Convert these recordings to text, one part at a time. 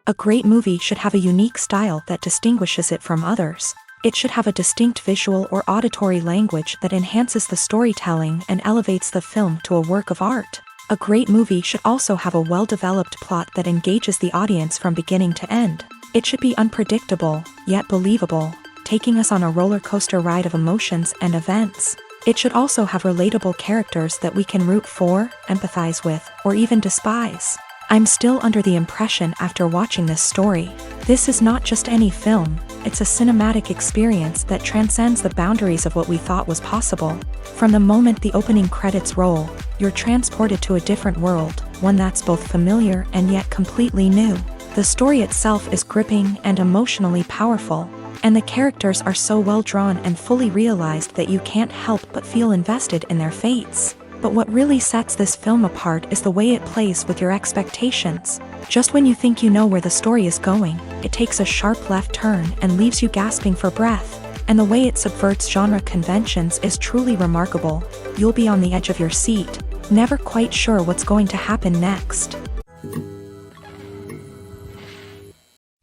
A great movie should have a unique style that distinguishes it from others. It should have a distinct visual or auditory language that enhances the storytelling and elevates the film to a work of art. A great movie should also have a well-developed plot that engages the audience from beginning to end. It should be unpredictable, yet believable, taking us on a roller coaster ride of emotions and events. It should also have relatable characters that we can root for, empathize with, or even despise. I'm still under the impression after watching this story. This is not just any film, it's a cinematic experience that transcends the boundaries of what we thought was possible. From the moment the opening credits roll, you're transported to a different world, one that's both familiar and yet completely new. The story itself is gripping and emotionally powerful, and the characters are so well drawn and fully realized that you can't help but feel invested in their fates. But what really sets this film apart is the way it plays with your expectations. Just when you think you know where the story is going, it takes a sharp left turn and leaves you gasping for breath. And the way it subverts genre conventions is truly remarkable. You'll be on the edge of your seat, never quite sure what's going to happen next.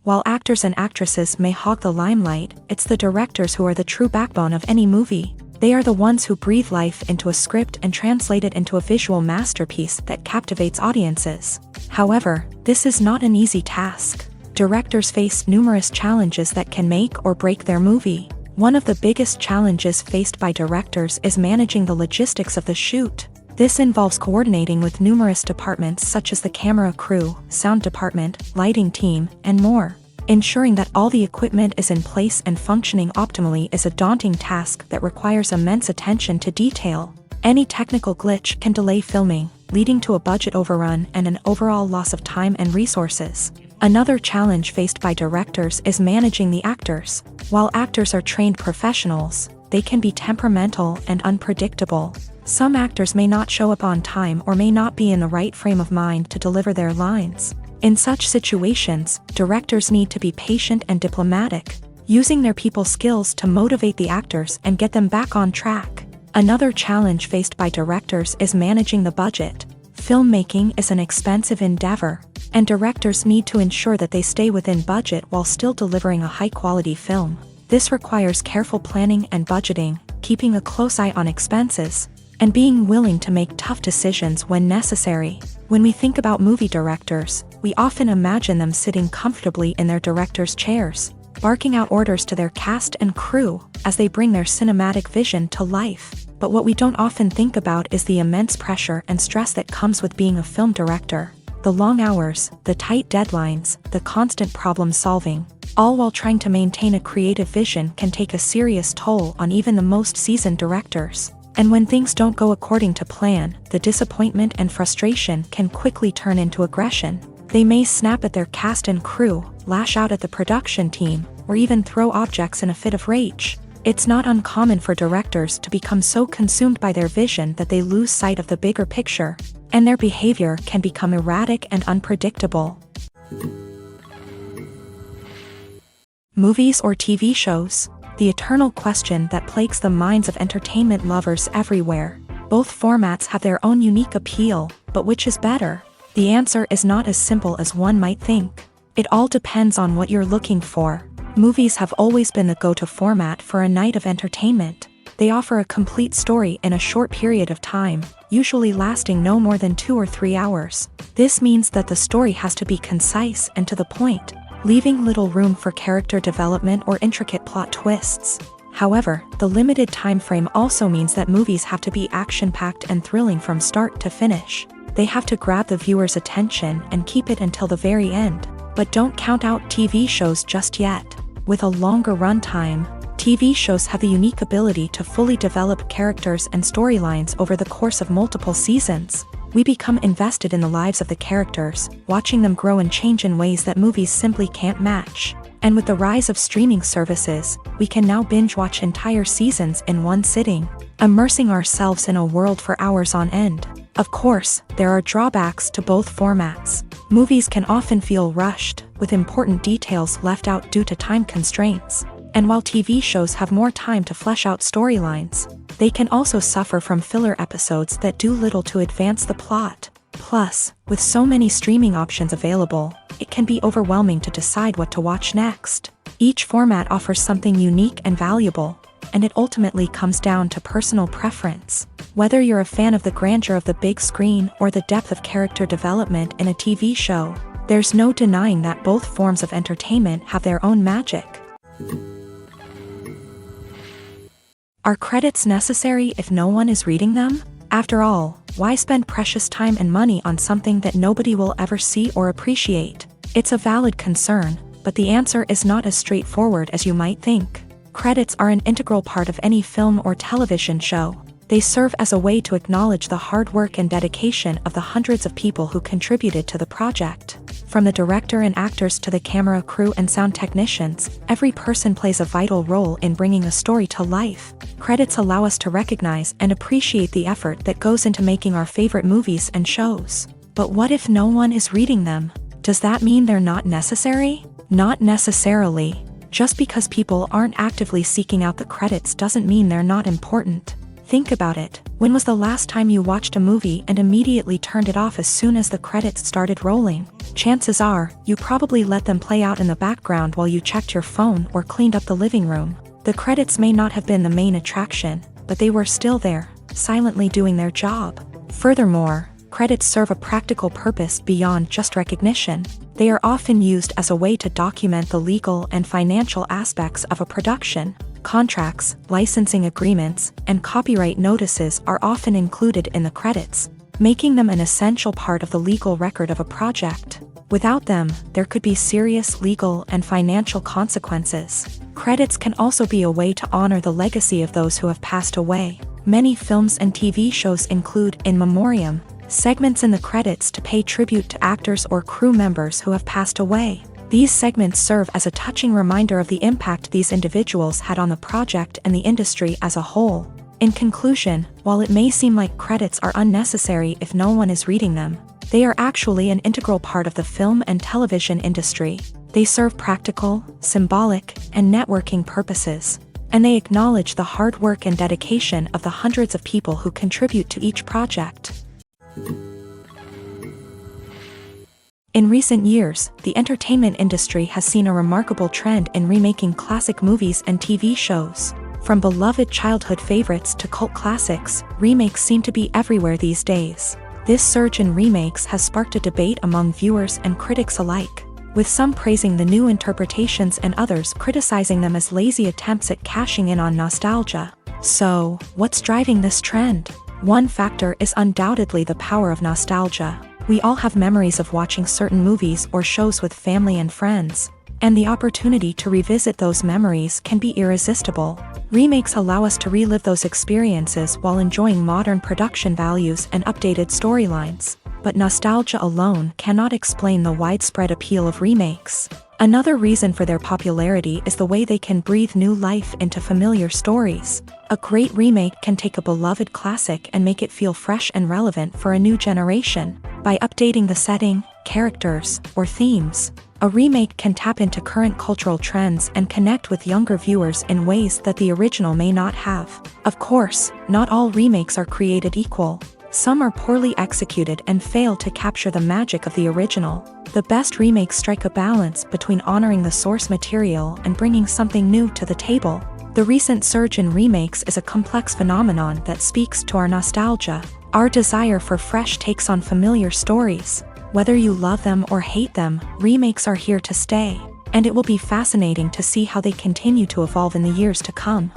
While actors and actresses may hog the limelight, it's the directors who are the true backbone of any movie. They are the ones who breathe life into a script and translate it into a visual masterpiece that captivates audiences. However, this is not an easy task. Directors face numerous challenges that can make or break their movie. One of the biggest challenges faced by directors is managing the logistics of the shoot. This involves coordinating with numerous departments such as the camera crew, sound department, lighting team, and more. Ensuring that all the equipment is in place and functioning optimally is a daunting task that requires immense attention to detail. Any technical glitch can delay filming, leading to a budget overrun and an overall loss of time and resources. Another challenge faced by directors is managing the actors. While actors are trained professionals, they can be temperamental and unpredictable. Some actors may not show up on time or may not be in the right frame of mind to deliver their lines. In such situations, directors need to be patient and diplomatic, using their people skills to motivate the actors and get them back on track. Another challenge faced by directors is managing the budget. Filmmaking is an expensive endeavor, and directors need to ensure that they stay within budget while still delivering a high-quality film. This requires careful planning and budgeting, keeping a close eye on expenses, and being willing to make tough decisions when necessary. When we think about movie directors, we often imagine them sitting comfortably in their director's chairs, barking out orders to their cast and crew as they bring their cinematic vision to life. But what we don't often think about is the immense pressure and stress that comes with being a film director. The long hours, the tight deadlines, the constant problem solving, all while trying to maintain a creative vision can take a serious toll on even the most seasoned directors. And when things don't go according to plan, the disappointment and frustration can quickly turn into aggression. They may snap at their cast and crew, lash out at the production team, or even throw objects in a fit of rage. It's not uncommon for directors to become so consumed by their vision that they lose sight of the bigger picture, and their behavior can become erratic and unpredictable. Movies or TV shows? The eternal question that plagues the minds of entertainment lovers everywhere. Both formats have their own unique appeal, but which is better? The answer is not as simple as one might think. It all depends on what you're looking for. Movies have always been the go-to format for a night of entertainment. They offer a complete story in a short period of time, usually lasting no more than 2 or 3 hours. This means that the story has to be concise and to the point, leaving little room for character development or intricate plot twists. However, the limited time frame also means that movies have to be action-packed and thrilling from start to finish. They have to grab the viewer's attention and keep it until the very end. But don't count out TV shows just yet. With a longer runtime, TV shows have the unique ability to fully develop characters and storylines over the course of multiple seasons. We become invested in the lives of the characters, watching them grow and change in ways that movies simply can't match. And with the rise of streaming services, we can now binge-watch entire seasons in one sitting, immersing ourselves in a world for hours on end. Of course, there are drawbacks to both formats. Movies can often feel rushed, with important details left out due to time constraints. And while TV shows have more time to flesh out storylines, they can also suffer from filler episodes that do little to advance the plot. Plus, with so many streaming options available, it can be overwhelming to decide what to watch next. Each format offers something unique and valuable, and it ultimately comes down to personal preference. Whether you're a fan of the grandeur of the big screen or the depth of character development in a TV show, there's no denying that both forms of entertainment have their own magic. Are credits necessary if no one is reading them? After all, why spend precious time and money on something that nobody will ever see or appreciate? It's a valid concern, but the answer is not as straightforward as you might think. Credits are an integral part of any film or television show. They serve as a way to acknowledge the hard work and dedication of the hundreds of people who contributed to the project. From the director and actors to the camera crew and sound technicians, every person plays a vital role in bringing a story to life. Credits allow us to recognize and appreciate the effort that goes into making our favorite movies and shows. But what if no one is reading them? Does that mean they're not necessary? Not necessarily. Just because people aren't actively seeking out the credits doesn't mean they're not important. Think about it. When was the last time you watched a movie and immediately turned it off as soon as the credits started rolling? Chances are, you probably let them play out in the background while you checked your phone or cleaned up the living room. The credits may not have been the main attraction, but they were still there, silently doing their job. Furthermore, credits serve a practical purpose beyond just recognition. They are often used as a way to document the legal and financial aspects of a production. Contracts, licensing agreements, and copyright notices are often included in the credits, making them an essential part of the legal record of a project. Without them, there could be serious legal and financial consequences. Credits can also be a way to honor the legacy of those who have passed away. Many films and TV shows include in memoriam segments in the credits to pay tribute to actors or crew members who have passed away. These segments serve as a touching reminder of the impact these individuals had on the project and the industry as a whole. In conclusion, while it may seem like credits are unnecessary if no one is reading them, they are actually an integral part of the film and television industry. They serve practical, symbolic, and networking purposes, and they acknowledge the hard work and dedication of the hundreds of people who contribute to each project. In recent years, the entertainment industry has seen a remarkable trend in remaking classic movies and TV shows. From beloved childhood favorites to cult classics, remakes seem to be everywhere these days. This surge in remakes has sparked a debate among viewers and critics alike, with some praising the new interpretations and others criticizing them as lazy attempts at cashing in on nostalgia. So, what's driving this trend? One factor is undoubtedly the power of nostalgia. We all have memories of watching certain movies or shows with family and friends, and the opportunity to revisit those memories can be irresistible. Remakes allow us to relive those experiences while enjoying modern production values and updated storylines. But nostalgia alone cannot explain the widespread appeal of remakes. Another reason for their popularity is the way they can breathe new life into familiar stories. A great remake can take a beloved classic and make it feel fresh and relevant for a new generation. By updating the setting, characters, or themes, a remake can tap into current cultural trends and connect with younger viewers in ways that the original may not have. Of course, not all remakes are created equal. Some are poorly executed and fail to capture the magic of the original. The best remakes strike a balance between honoring the source material and bringing something new to the table. The recent surge in remakes is a complex phenomenon that speaks to our nostalgia, our desire for fresh takes on familiar stories. Whether you love them or hate them, remakes are here to stay, and it will be fascinating to see how they continue to evolve in the years to come.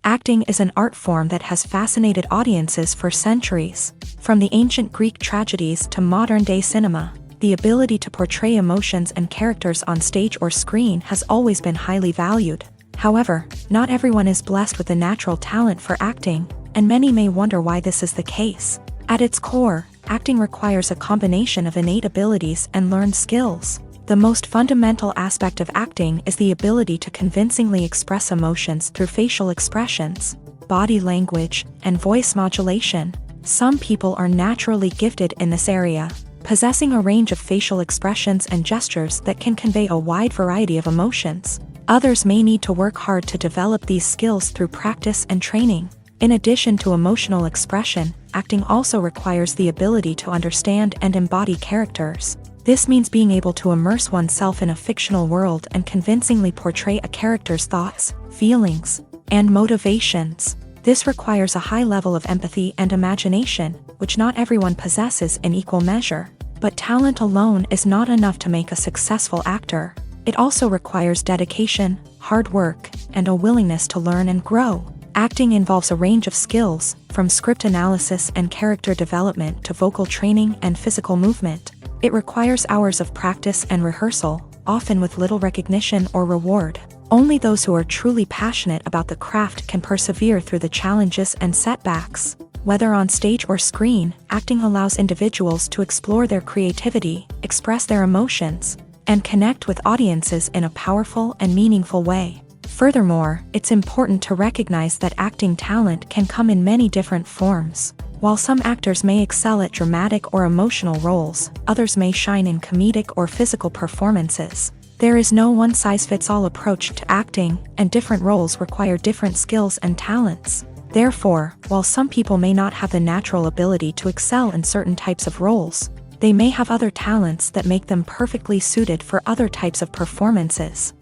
Acting is an art form that has fascinated audiences for centuries. From the ancient Greek tragedies to modern-day cinema, the ability to portray emotions and characters on stage or screen has always been highly valued. However, not everyone is blessed with the natural talent for acting, and many may wonder why this is the case. At its core, acting requires a combination of innate abilities and learned skills. The most fundamental aspect of acting is the ability to convincingly express emotions through facial expressions, body language, and voice modulation. Some people are naturally gifted in this area, possessing a range of facial expressions and gestures that can convey a wide variety of emotions. Others may need to work hard to develop these skills through practice and training. In addition to emotional expression, acting also requires the ability to understand and embody characters. This means being able to immerse oneself in a fictional world and convincingly portray a character's thoughts, feelings, and motivations. This requires a high level of empathy and imagination, which not everyone possesses in equal measure. But talent alone is not enough to make a successful actor. It also requires dedication, hard work, and a willingness to learn and grow. Acting involves a range of skills, from script analysis and character development to vocal training and physical movement. It requires hours of practice and rehearsal, often with little recognition or reward. Only those who are truly passionate about the craft can persevere through the challenges and setbacks. Whether on stage or screen, acting allows individuals to explore their creativity, express their emotions, and connect with audiences in a powerful and meaningful way. Furthermore, it's important to recognize that acting talent can come in many different forms. While some actors may excel at dramatic or emotional roles, others may shine in comedic or physical performances. There is no one-size-fits-all approach to acting, and different roles require different skills and talents. Therefore, while some people may not have the natural ability to excel in certain types of roles, they may have other talents that make them perfectly suited for other types of performances.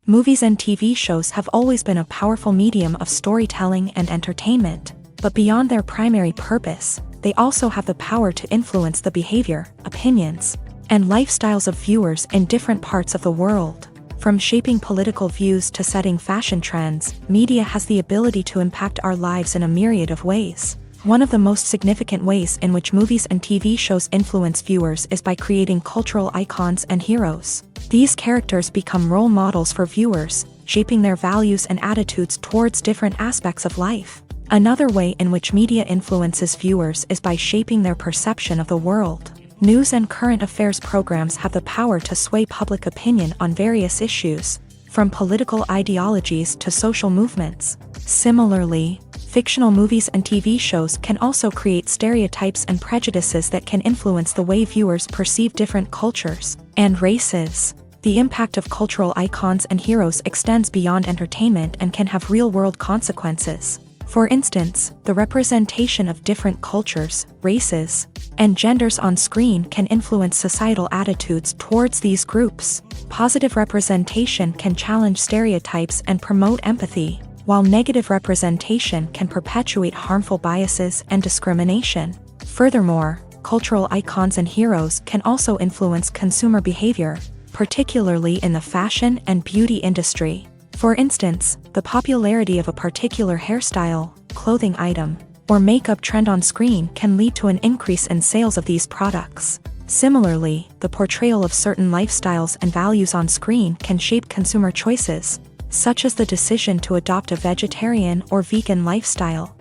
Movies and TV shows have always been a powerful medium of storytelling and entertainment, but beyond their primary purpose, they also have the power to influence the behavior, opinions, and lifestyles of viewers in different parts of the world. From shaping political views to setting fashion trends, media has the ability to impact our lives in a myriad of ways. One of the most significant ways in which movies and TV shows influence viewers is by creating cultural icons and heroes. These characters become role models for viewers, shaping their values and attitudes towards different aspects of life. Another way in which media influences viewers is by shaping their perception of the world. News and current affairs programs have the power to sway public opinion on various issues, from political ideologies to social movements. Similarly, fictional movies and TV shows can also create stereotypes and prejudices that can influence the way viewers perceive different cultures and races. The impact of cultural icons and heroes extends beyond entertainment and can have real-world consequences. For instance, the representation of different cultures, races, and genders on screen can influence societal attitudes towards these groups. Positive representation can challenge stereotypes and promote empathy, while negative representation can perpetuate harmful biases and discrimination. Furthermore, cultural icons and heroes can also influence consumer behavior, particularly in the fashion and beauty industry. For instance, the popularity of a particular hairstyle, clothing item, or makeup trend on screen can lead to an increase in sales of these products. Similarly, the portrayal of certain lifestyles and values on screen can shape consumer choices, such as the decision to adopt a vegetarian or vegan lifestyle.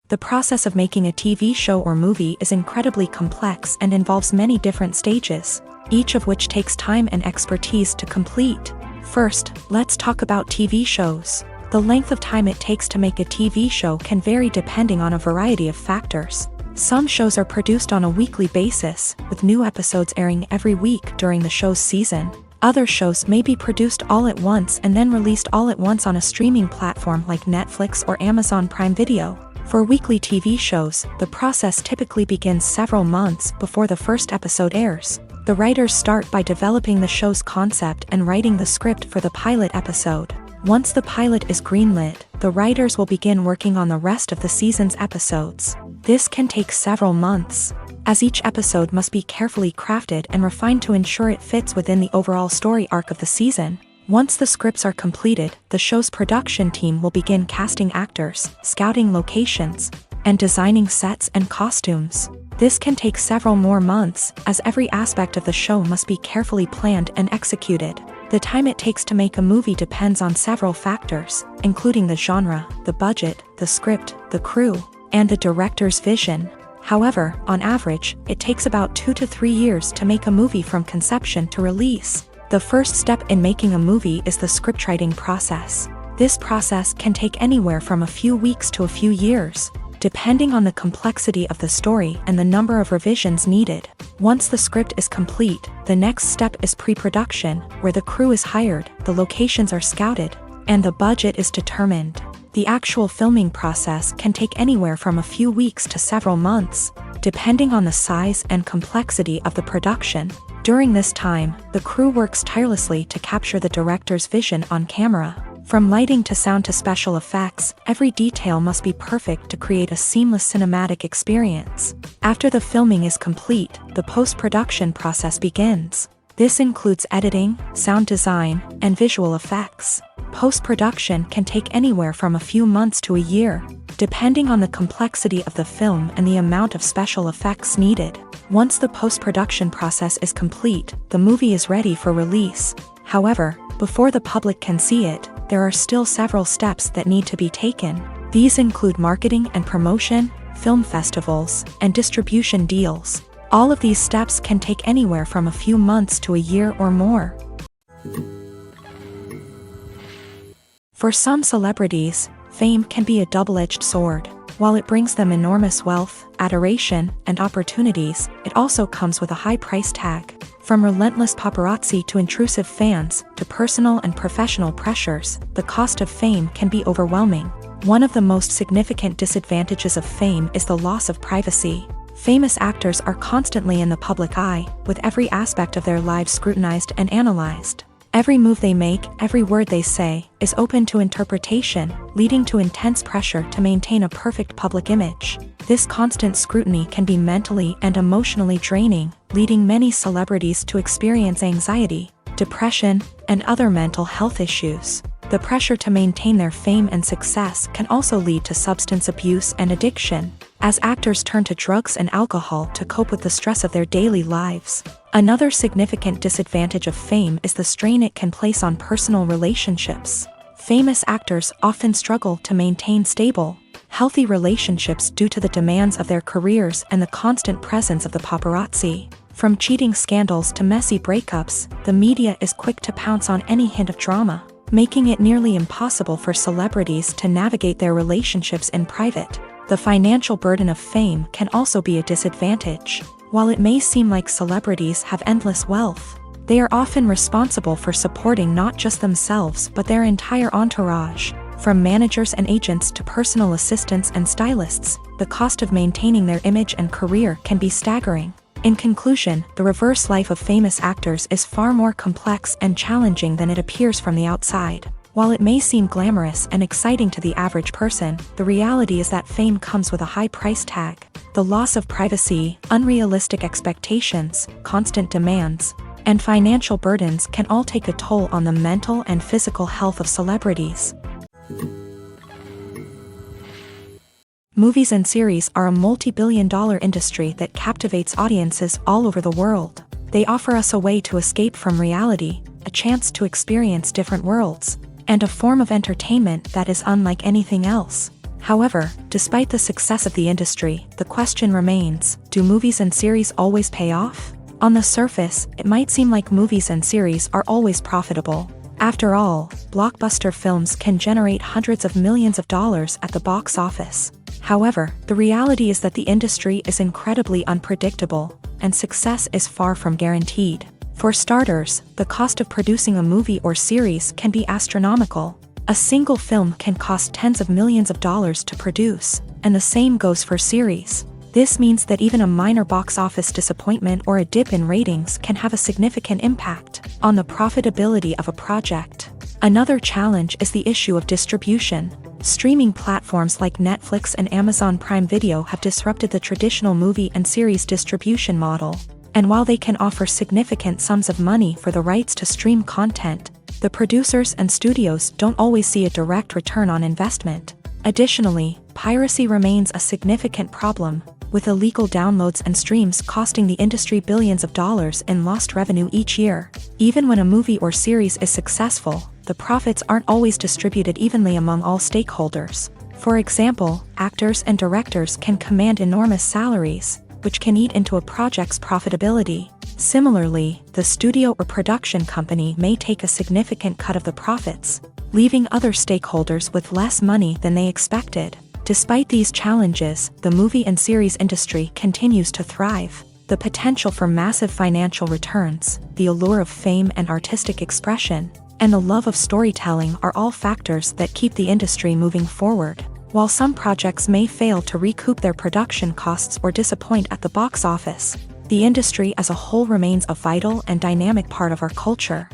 The process of making a TV show or movie is incredibly complex and involves many different stages, each of which takes time and expertise to complete. First, let's talk about TV shows. The length of time it takes to make a TV show can vary depending on a variety of factors. Some shows are produced on a weekly basis, with new episodes airing every week during the show's season. Other shows may be produced all at once and then released all at once on a streaming platform like Netflix or Amazon Prime Video. For weekly TV shows, the process typically begins several months before the first episode airs. The writers start by developing the show's concept and writing the script for the pilot episode. Once the pilot is greenlit, the writers will begin working on the rest of the season's episodes. This can take several months, as each episode must be carefully crafted and refined to ensure it fits within the overall story arc of the season. Once the scripts are completed, the show's production team will begin casting actors, scouting locations, and designing sets and costumes. This can take several more months, as every aspect of the show must be carefully planned and executed. The time it takes to make a movie depends on several factors, including the genre, the budget, the script, the crew, and the director's vision. However, on average, it takes about 2 to 3 years to make a movie from conception to release. The first step in making a movie is the scriptwriting process. This process can take anywhere from a few weeks to a few years. depending on the complexity of the story and the number of revisions needed. Once the script is complete, the next step is pre-production, where the crew is hired, the locations are scouted, and the budget is determined. The actual filming process can take anywhere from a few weeks to several months, depending on the size and complexity of the production. During this time, the crew works tirelessly to capture the director's vision on camera. From lighting to sound to special effects, every detail must be perfect to create a seamless cinematic experience. After the filming is complete, the post-production process begins. This includes editing, sound design, and visual effects. Post-production can take anywhere from a few months to a year, depending on the complexity of the film and the amount of special effects needed. Once the post-production process is complete, the movie is ready for release. However, before the public can see it, there are still several steps that need to be taken. These include marketing and promotion, film festivals, and distribution deals. All of these steps can take anywhere from a few months to a year or more. For some celebrities, fame can be a double-edged sword. While it brings them enormous wealth, adoration, and opportunities, it also comes with a high price tag. From relentless paparazzi to intrusive fans, to personal and professional pressures, the cost of fame can be overwhelming. One of the most significant disadvantages of fame is the loss of privacy. Famous actors are constantly in the public eye, with every aspect of their lives scrutinized and analyzed. Every move they make, every word they say, is open to interpretation, leading to intense pressure to maintain a perfect public image. This constant scrutiny can be mentally and emotionally draining, leading many celebrities to experience anxiety, depression, and other mental health issues. The pressure to maintain their fame and success can also lead to substance abuse and addiction, as actors turn to drugs and alcohol to cope with the stress of their daily lives. Another significant disadvantage of fame is the strain it can place on personal relationships. Famous actors often struggle to maintain stable, healthy relationships due to the demands of their careers and the constant presence of the paparazzi. From cheating scandals to messy breakups, the media is quick to pounce on any hint of drama, making it nearly impossible for celebrities to navigate their relationships in private. The financial burden of fame can also be a disadvantage. While it may seem like celebrities have endless wealth, they are often responsible for supporting not just themselves but their entire entourage. From managers and agents to personal assistants and stylists, the cost of maintaining their image and career can be staggering. In conclusion, the reverse life of famous actors is far more complex and challenging than it appears from the outside. While it may seem glamorous and exciting to the average person, the reality is that fame comes with a high price tag. The loss of privacy, unrealistic expectations, constant demands, and financial burdens can all take a toll on the mental and physical health of celebrities. Movies and series are a multi-billion-dollar industry that captivates audiences all over the world. They offer us a way to escape from reality, a chance to experience different worlds, and a form of entertainment that is unlike anything else. However, despite the success of the industry, the question remains, do movies and series always pay off? On the surface, it might seem like movies and series are always profitable. After all, blockbuster films can generate hundreds of millions of dollars at the box office. However, the reality is that the industry is incredibly unpredictable, and success is far from guaranteed. For starters, the cost of producing a movie or series can be astronomical. A single film can cost tens of millions of dollars to produce, and the same goes for series. This means that even a minor box office disappointment or a dip in ratings can have a significant impact on the profitability of a project. Another challenge is the issue of distribution. Streaming platforms like Netflix and Amazon Prime Video have disrupted the traditional movie and series distribution model. And while they can offer significant sums of money for the rights to stream content, the producers and studios don't always see a direct return on investment. Additionally, piracy remains a significant problem, with illegal downloads and streams costing the industry billions of dollars in lost revenue each year. Even when a movie or series is successful, the profits aren't always distributed evenly among all stakeholders. For example, actors and directors can command enormous salaries, which can eat into a project's profitability. Similarly, the studio or production company may take a significant cut of the profits, leaving other stakeholders with less money than they expected. Despite these challenges, the movie and series industry continues to thrive. The potential for massive financial returns, the allure of fame and artistic expression, and the love of storytelling are all factors that keep the industry moving forward. While some projects may fail to recoup their production costs or disappoint at the box office, the industry as a whole remains a vital and dynamic part of our culture.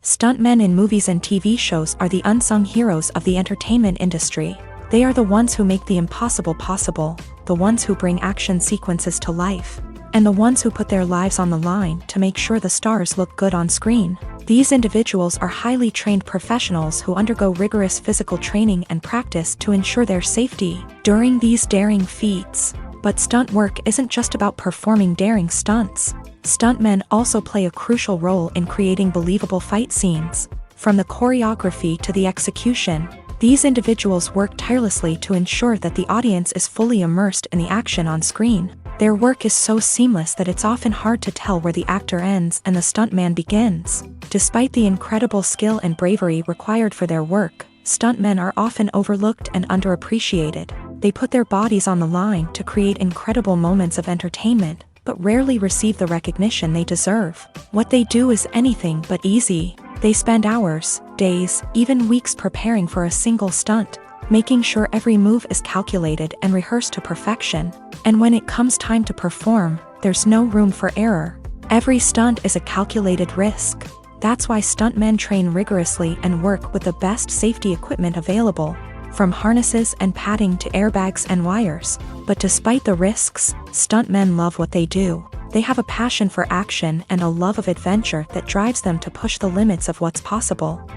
Stuntmen in movies and TV shows are the unsung heroes of the entertainment industry. They are the ones who make the impossible possible, the ones who bring action sequences to life, and the ones who put their lives on the line to make sure the stars look good on screen. These individuals are highly trained professionals who undergo rigorous physical training and practice to ensure their safety during these daring feats. But stunt work isn't just about performing daring stunts. Stuntmen also play a crucial role in creating believable fight scenes. From the choreography to the execution, these individuals work tirelessly to ensure that the audience is fully immersed in the action on screen. Their work is so seamless that it's often hard to tell where the actor ends and the stuntman begins. Despite the incredible skill and bravery required for their work, stuntmen are often overlooked and underappreciated. They put their bodies on the line to create incredible moments of entertainment, but rarely receive the recognition they deserve. What they do is anything but easy. They spend hours, days, even weeks preparing for a single stunt, making sure every move is calculated and rehearsed to perfection. And when it comes time to perform, there's no room for error. Every stunt is a calculated risk. That's why stuntmen train rigorously and work with the best safety equipment available, from harnesses and padding to airbags and wires. But despite the risks, stuntmen love what they do. They have a passion for action and a love of adventure that drives them to push the limits of what's possible.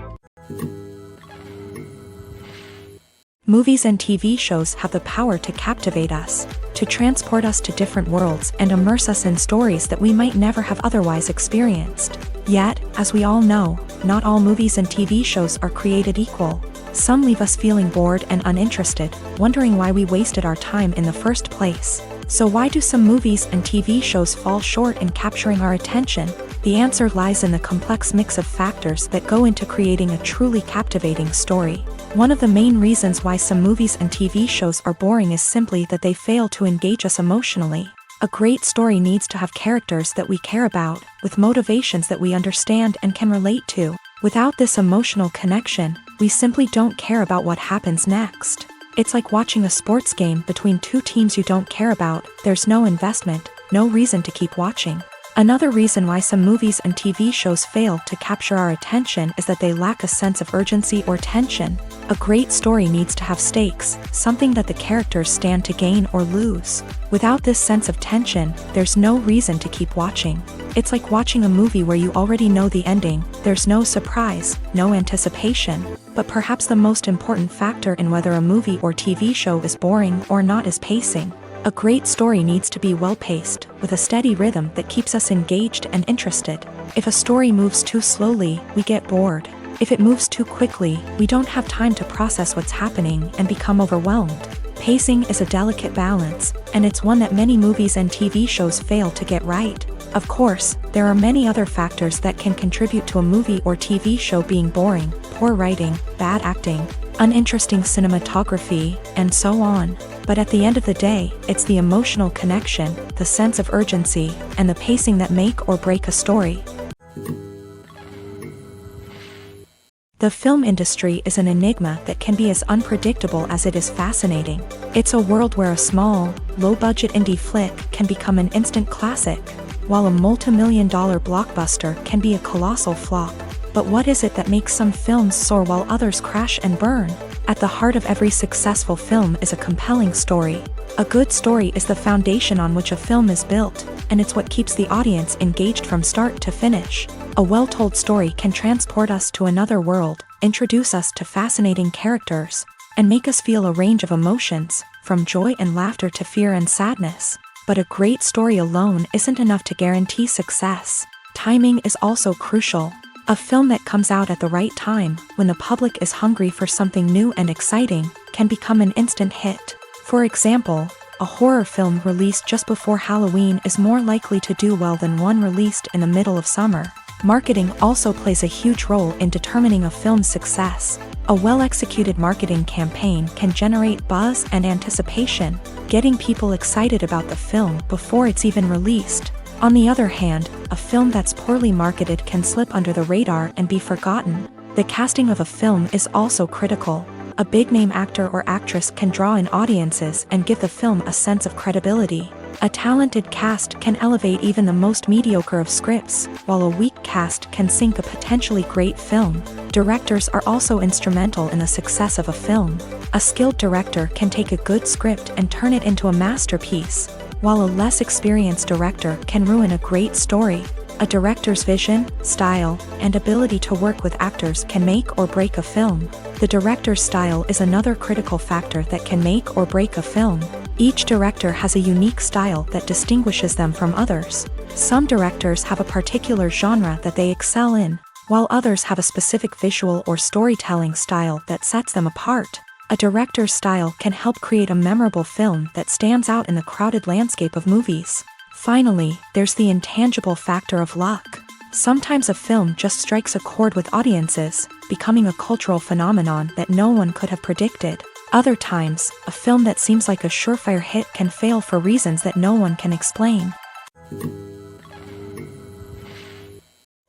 Movies and TV shows have the power to captivate us, to transport us to different worlds and immerse us in stories that we might never have otherwise experienced. Yet, as we all know, not all movies and TV shows are created equal. Some leave us feeling bored and uninterested, wondering why we wasted our time in the first place. So why do some movies and TV shows fall short in capturing our attention? The answer lies in the complex mix of factors that go into creating a truly captivating story. One of the main reasons why some movies and TV shows are boring is simply that they fail to engage us emotionally. A great story needs to have characters that we care about, with motivations that we understand and can relate to. Without this emotional connection, we simply don't care about what happens next. It's like watching a sports game between two teams you don't care about. There's no investment, no reason to keep watching. Another reason why some movies and TV shows fail to capture our attention is that they lack a sense of urgency or tension. A great story needs to have stakes, something that the characters stand to gain or lose. Without this sense of tension, there's no reason to keep watching. It's like watching a movie where you already know the ending. There's no surprise, no anticipation. But perhaps the most important factor in whether a movie or TV show is boring or not is pacing. A great story needs to be well-paced, with a steady rhythm that keeps us engaged and interested. If a story moves too slowly, we get bored. If it moves too quickly, we don't have time to process what's happening and become overwhelmed. Pacing is a delicate balance, and it's one that many movies and TV shows fail to get right. Of course, there are many other factors that can contribute to a movie or TV show being boring: poor writing, bad acting, uninteresting cinematography, and so on. But at the end of the day, it's the emotional connection, the sense of urgency, and the pacing that make or break a story. The film industry is an enigma that can be as unpredictable as it is fascinating. It's a world where a small, low-budget indie flick can become an instant classic, while a multi-million-dollar blockbuster can be a colossal flop. But what is it that makes some films soar while others crash and burn? At the heart of every successful film is a compelling story. A good story is the foundation on which a film is built, and it's what keeps the audience engaged from start to finish. A well-told story can transport us to another world, introduce us to fascinating characters, and make us feel a range of emotions, from joy and laughter to fear and sadness. But a great story alone isn't enough to guarantee success. Timing is also crucial. A film that comes out at the right time, when the public is hungry for something new and exciting, can become an instant hit. For example, a horror film released just before Halloween is more likely to do well than one released in the middle of summer. Marketing also plays a huge role in determining a film's success. A well-executed marketing campaign can generate buzz and anticipation, getting people excited about the film before it's even released. On the other hand, a film that's poorly marketed can slip under the radar and be forgotten. The casting of a film is also critical. A big-name actor or actress can draw in audiences and give the film a sense of credibility. A talented cast can elevate even the most mediocre of scripts, while a weak cast can sink a potentially great film. Directors are also instrumental in the success of a film. A skilled director can take a good script and turn it into a masterpiece, while a less experienced director can ruin a great story. A director's vision, style, and ability to work with actors can make or break a film. The director's style is another critical factor that can make or break a film. Each director has a unique style that distinguishes them from others. Some directors have a particular genre that they excel in, while others have a specific visual or storytelling style that sets them apart. A director's style can help create a memorable film that stands out in the crowded landscape of movies. Finally, there's the intangible factor of luck. Sometimes a film just strikes a chord with audiences, becoming a cultural phenomenon that no one could have predicted. Other times, a film that seems like a surefire hit can fail for reasons that no one can explain.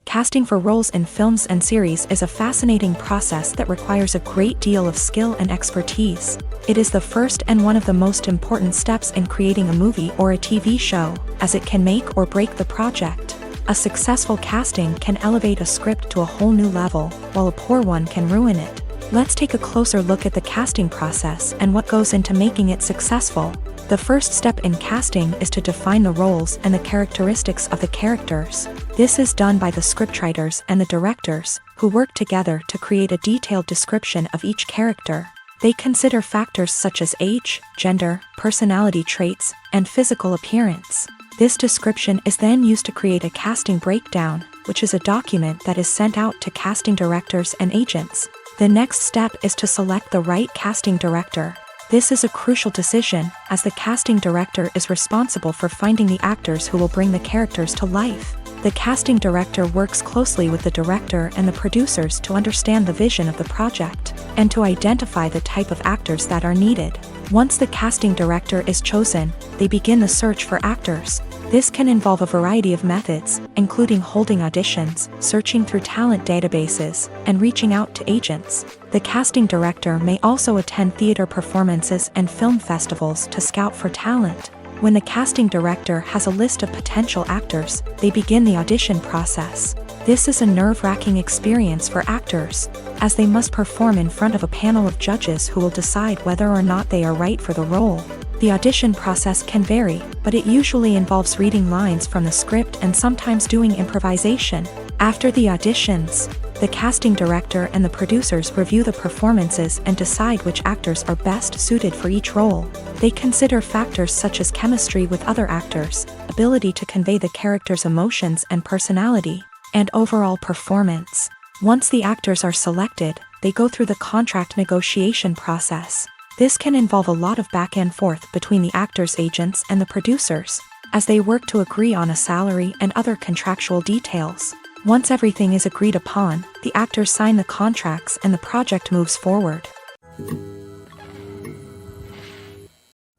Casting for roles in films and series is a fascinating process that requires a great deal of skill and expertise. It is the first and one of the most important steps in creating a movie or a TV show, as it can make or break the project. A successful casting can elevate a script to a whole new level, while a poor one can ruin it. Let's take a closer look at the casting process and what goes into making it successful. The first step in casting is to define the roles and the characteristics of the characters. This is done by the scriptwriters and the directors, who work together to create a detailed description of each character. They consider factors such as age, gender, personality traits, and physical appearance. This description is then used to create a casting breakdown, which is a document that is sent out to casting directors and agents. The next step is to select the right casting director. This is a crucial decision, as the casting director is responsible for finding the actors who will bring the characters to life. The casting director works closely with the director and the producers to understand the vision of the project, and to identify the type of actors that are needed. Once the casting director is chosen, they begin the search for actors. This can involve a variety of methods, including holding auditions, searching through talent databases, and reaching out to agents. The casting director may also attend theater performances and film festivals to scout for talent. When the casting director has a list of potential actors, they begin the audition process. This is a nerve-wracking experience for actors, as they must perform in front of a panel of judges who will decide whether or not they are right for the role. The audition process can vary, but it usually involves reading lines from the script and sometimes doing improvisation. After the auditions, the casting director and the producers review the performances and decide which actors are best suited for each role. They consider factors such as chemistry with other actors, ability to convey the character's emotions and personality, and overall performance. Once the actors are selected, they go through the contract negotiation process. This can involve a lot of back and forth between the actors' agents and the producers, as they work to agree on a salary and other contractual details. Once everything is agreed upon, the actors sign the contracts and the project moves forward.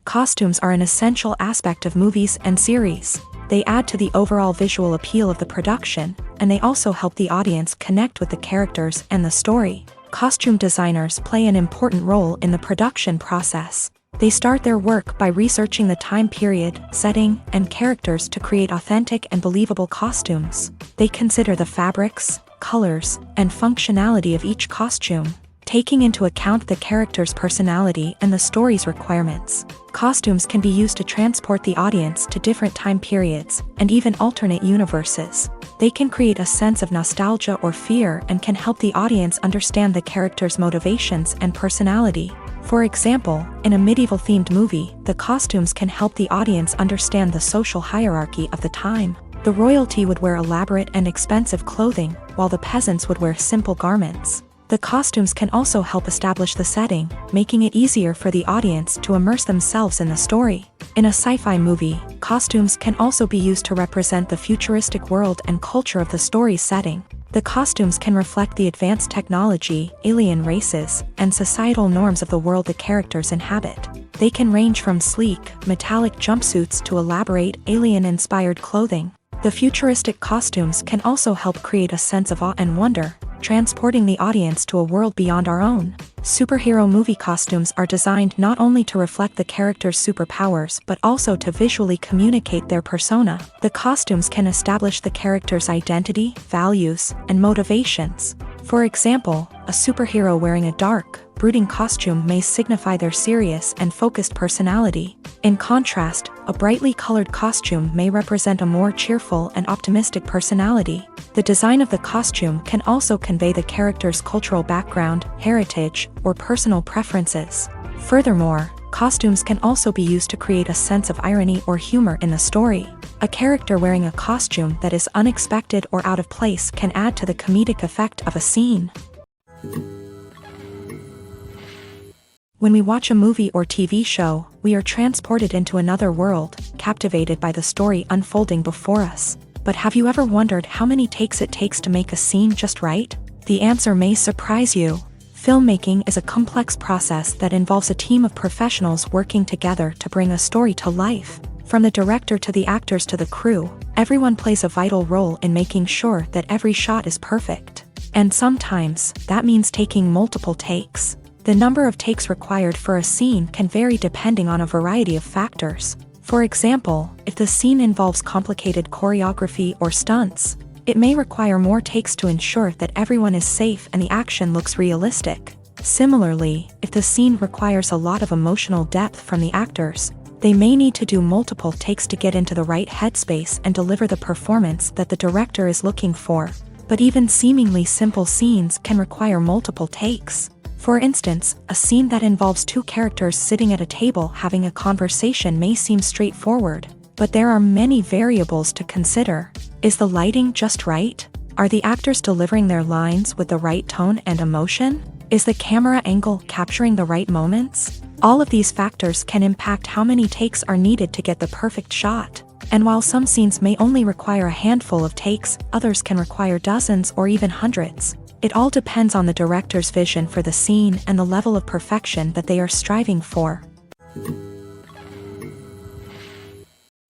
Costumes are an essential aspect of movies and series. They add to the overall visual appeal of the production, and they also help the audience connect with the characters and the story. Costume designers play an important role in the production process. They start their work by researching the time period, setting, and characters to create authentic and believable costumes. They consider the fabrics, colors, and functionality of each costume, taking into account the character's personality and the story's requirements. Costumes can be used to transport the audience to different time periods, and even alternate universes. They can create a sense of nostalgia or fear and can help the audience understand the character's motivations and personality. For example, in a medieval-themed movie, the costumes can help the audience understand the social hierarchy of the time. The royalty would wear elaborate and expensive clothing, while the peasants would wear simple garments. The costumes can also help establish the setting, making it easier for the audience to immerse themselves in the story. In a sci-fi movie, costumes can also be used to represent the futuristic world and culture of the story's setting. The costumes can reflect the advanced technology, alien races, and societal norms of the world the characters inhabit. They can range from sleek, metallic jumpsuits to elaborate, alien-inspired clothing. The futuristic costumes can also help create a sense of awe and wonder, transporting the audience to a world beyond our own. Superhero movie costumes are designed not only to reflect the character's superpowers but also to visually communicate their persona. The costumes can establish the character's identity, values, and motivations. For example, a superhero wearing a dark, brooding costume may signify their serious and focused personality. In contrast, a brightly colored costume may represent a more cheerful and optimistic personality. The design of the costume can also convey the character's cultural background, heritage, or personal preferences. Furthermore, costumes can also be used to create a sense of irony or humor in the story. A character wearing a costume that is unexpected or out of place can add to the comedic effect of a scene. When we watch a movie or TV show, we are transported into another world, captivated by the story unfolding before us. But have you ever wondered how many takes it takes to make a scene just right? The answer may surprise you. Filmmaking is a complex process that involves a team of professionals working together to bring a story to life. From the director to the actors to the crew, everyone plays a vital role in making sure that every shot is perfect. And sometimes, that means taking multiple takes. The number of takes required for a scene can vary depending on a variety of factors. For example, if the scene involves complicated choreography or stunts, it may require more takes to ensure that everyone is safe and the action looks realistic. Similarly, if the scene requires a lot of emotional depth from the actors, they may need to do multiple takes to get into the right headspace and deliver the performance that the director is looking for. But even seemingly simple scenes can require multiple takes. For instance, a scene that involves two characters sitting at a table having a conversation may seem straightforward, but there are many variables to consider. Is the lighting just right? Are the actors delivering their lines with the right tone and emotion? Is the camera angle capturing the right moments? All of these factors can impact how many takes are needed to get the perfect shot. And while some scenes may only require a handful of takes, others can require dozens or even hundreds. It all depends on the director's vision for the scene and the level of perfection that they are striving for.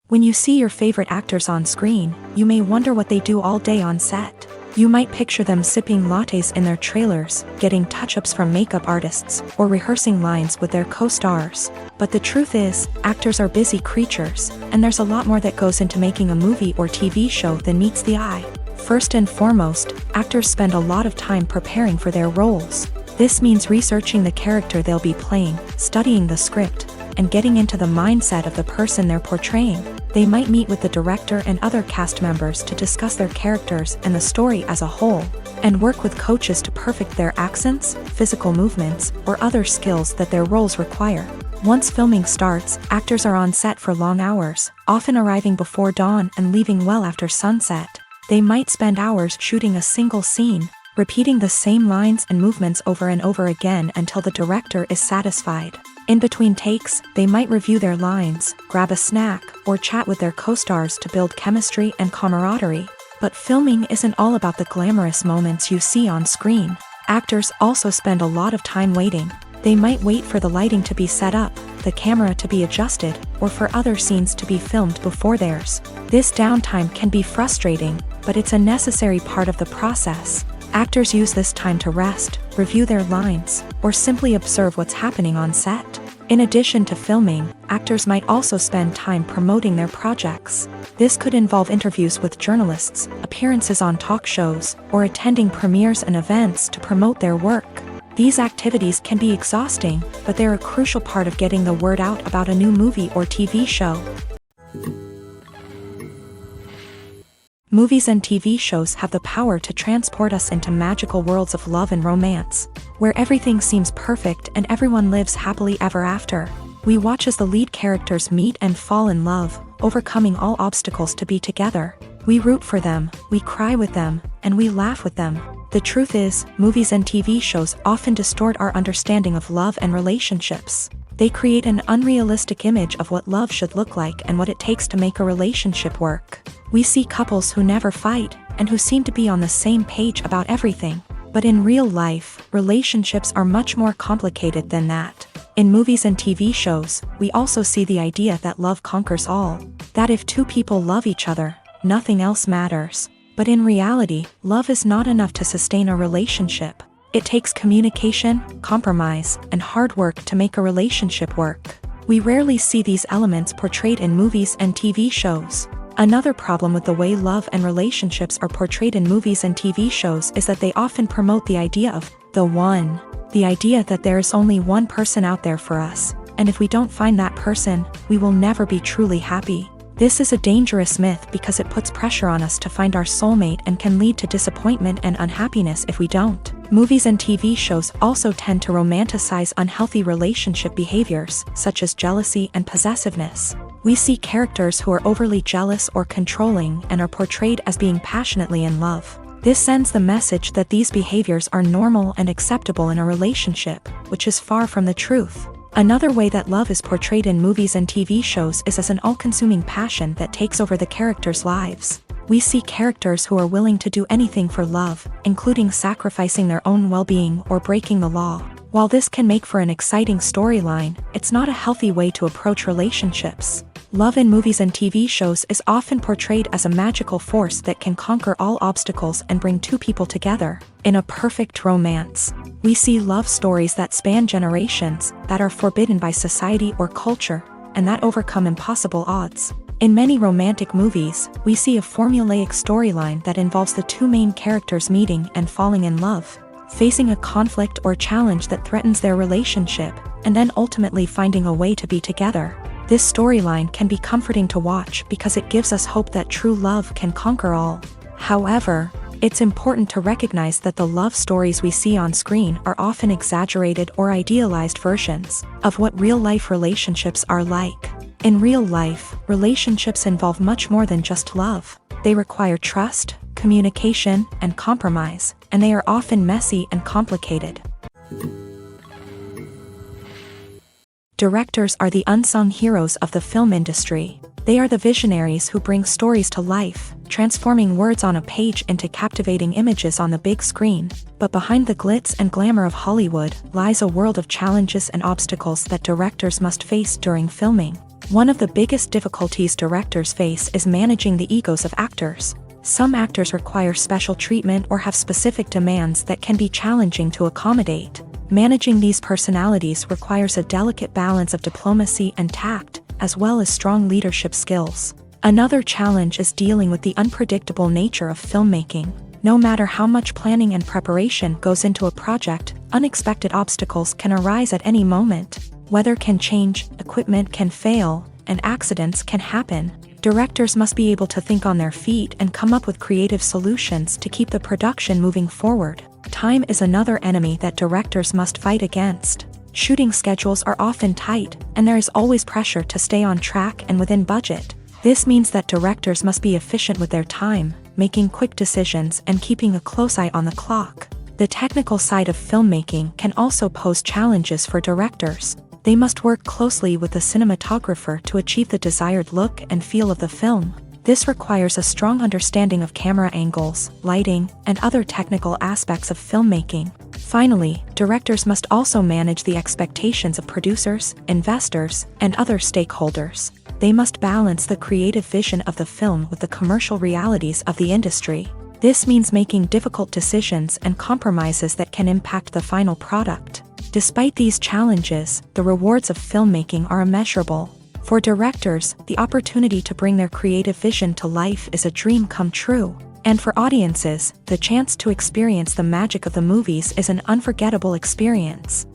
When you see your favorite actors on screen, you may wonder what they do all day on set. You might picture them sipping lattes in their trailers, getting touch-ups from makeup artists, or rehearsing lines with their co-stars. But the truth is, actors are busy creatures, and there's a lot more that goes into making a movie or TV show than meets the eye. First and foremost, actors spend a lot of time preparing for their roles. This means researching the character they'll be playing, studying the script, and getting into the mindset of the person they're portraying. They might meet with the director and other cast members to discuss their characters and the story as a whole, and work with coaches to perfect their accents, physical movements, or other skills that their roles require. Once filming starts, actors are on set for long hours, often arriving before dawn and leaving well after sunset. They might spend hours shooting a single scene, repeating the same lines and movements over and over again until the director is satisfied. In between takes, they might review their lines, grab a snack, or chat with their co-stars to build chemistry and camaraderie. But filming isn't all about the glamorous moments you see on screen. Actors also spend a lot of time waiting. They might wait for the lighting to be set up, the camera to be adjusted, or for other scenes to be filmed before theirs. This downtime can be frustrating, but it's a necessary part of the process. Actors use this time to rest, review their lines, or simply observe what's happening on set. In addition to filming, actors might also spend time promoting their projects. This could involve interviews with journalists, appearances on talk shows, or attending premieres and events to promote their work. These activities can be exhausting, but they're a crucial part of getting the word out about a new movie or TV show. Movies and TV shows have the power to transport us into magical worlds of love and romance, where everything seems perfect and everyone lives happily ever after. We watch as the lead characters meet and fall in love, overcoming all obstacles to be together. We root for them, we cry with them, and we laugh with them. The truth is, movies and TV shows often distort our understanding of love and relationships. They create an unrealistic image of what love should look like and what it takes to make a relationship work. We see couples who never fight, and who seem to be on the same page about everything. But in real life, relationships are much more complicated than that. In movies and TV shows, we also see the idea that love conquers all. That if two people love each other, nothing else matters. But in reality, love is not enough to sustain a relationship. It takes communication, compromise, and hard work to make a relationship work. We rarely see these elements portrayed in movies and TV shows. Another problem with the way love and relationships are portrayed in movies and TV shows is that they often promote the idea of the one. The idea that there is only one person out there for us, and if we don't find that person, we will never be truly happy. This is a dangerous myth because it puts pressure on us to find our soulmate and can lead to disappointment and unhappiness if we don't. Movies and TV shows also tend to romanticize unhealthy relationship behaviors, such as jealousy and possessiveness. We see characters who are overly jealous or controlling and are portrayed as being passionately in love. This sends the message that these behaviors are normal and acceptable in a relationship, which is far from the truth. Another way that love is portrayed in movies and TV shows is as an all-consuming passion that takes over the characters' lives. We see characters who are willing to do anything for love, including sacrificing their own well-being or breaking the law. While this can make for an exciting storyline, it's not a healthy way to approach relationships. Love in movies and TV shows is often portrayed as a magical force that can conquer all obstacles and bring two people together in a perfect romance. We see love stories that span generations, that are forbidden by society or culture, and that overcome impossible odds. In many romantic movies, we see a formulaic storyline that involves the two main characters meeting and falling in love, facing a conflict or challenge that threatens their relationship, and then ultimately finding a way to be together. This storyline can be comforting to watch because it gives us hope that true love can conquer all. However, it's important to recognize that the love stories we see on screen are often exaggerated or idealized versions of what real-life relationships are like. In real life, relationships involve much more than just love. They require trust, communication, and compromise, and they are often messy and complicated. Directors are the unsung heroes of the film industry. They are the visionaries who bring stories to life, transforming words on a page into captivating images on the big screen. But behind the glitz and glamour of Hollywood lies a world of challenges and obstacles that directors must face during filming. One of the biggest difficulties directors face is managing the egos of actors. Some actors require special treatment or have specific demands that can be challenging to accommodate. Managing these personalities requires a delicate balance of diplomacy and tact, as well as strong leadership skills. Another challenge is dealing with the unpredictable nature of filmmaking. No matter how much planning and preparation goes into a project, unexpected obstacles can arise at any moment. Weather can change, equipment can fail, and accidents can happen. Directors must be able to think on their feet and come up with creative solutions to keep the production moving forward. Time is another enemy that directors must fight against. Shooting schedules are often tight, and there is always pressure to stay on track and within budget. This means that directors must be efficient with their time, making quick decisions and keeping a close eye on the clock. The technical side of filmmaking can also pose challenges for directors. They must work closely with the cinematographer to achieve the desired look and feel of the film. This requires a strong understanding of camera angles, lighting, and other technical aspects of filmmaking. Finally, directors must also manage the expectations of producers, investors, and other stakeholders. They must balance the creative vision of the film with the commercial realities of the industry. This means making difficult decisions and compromises that can impact the final product. Despite these challenges, the rewards of filmmaking are immeasurable. For directors, the opportunity to bring their creative vision to life is a dream come true. And for audiences, the chance to experience the magic of the movies is an unforgettable experience.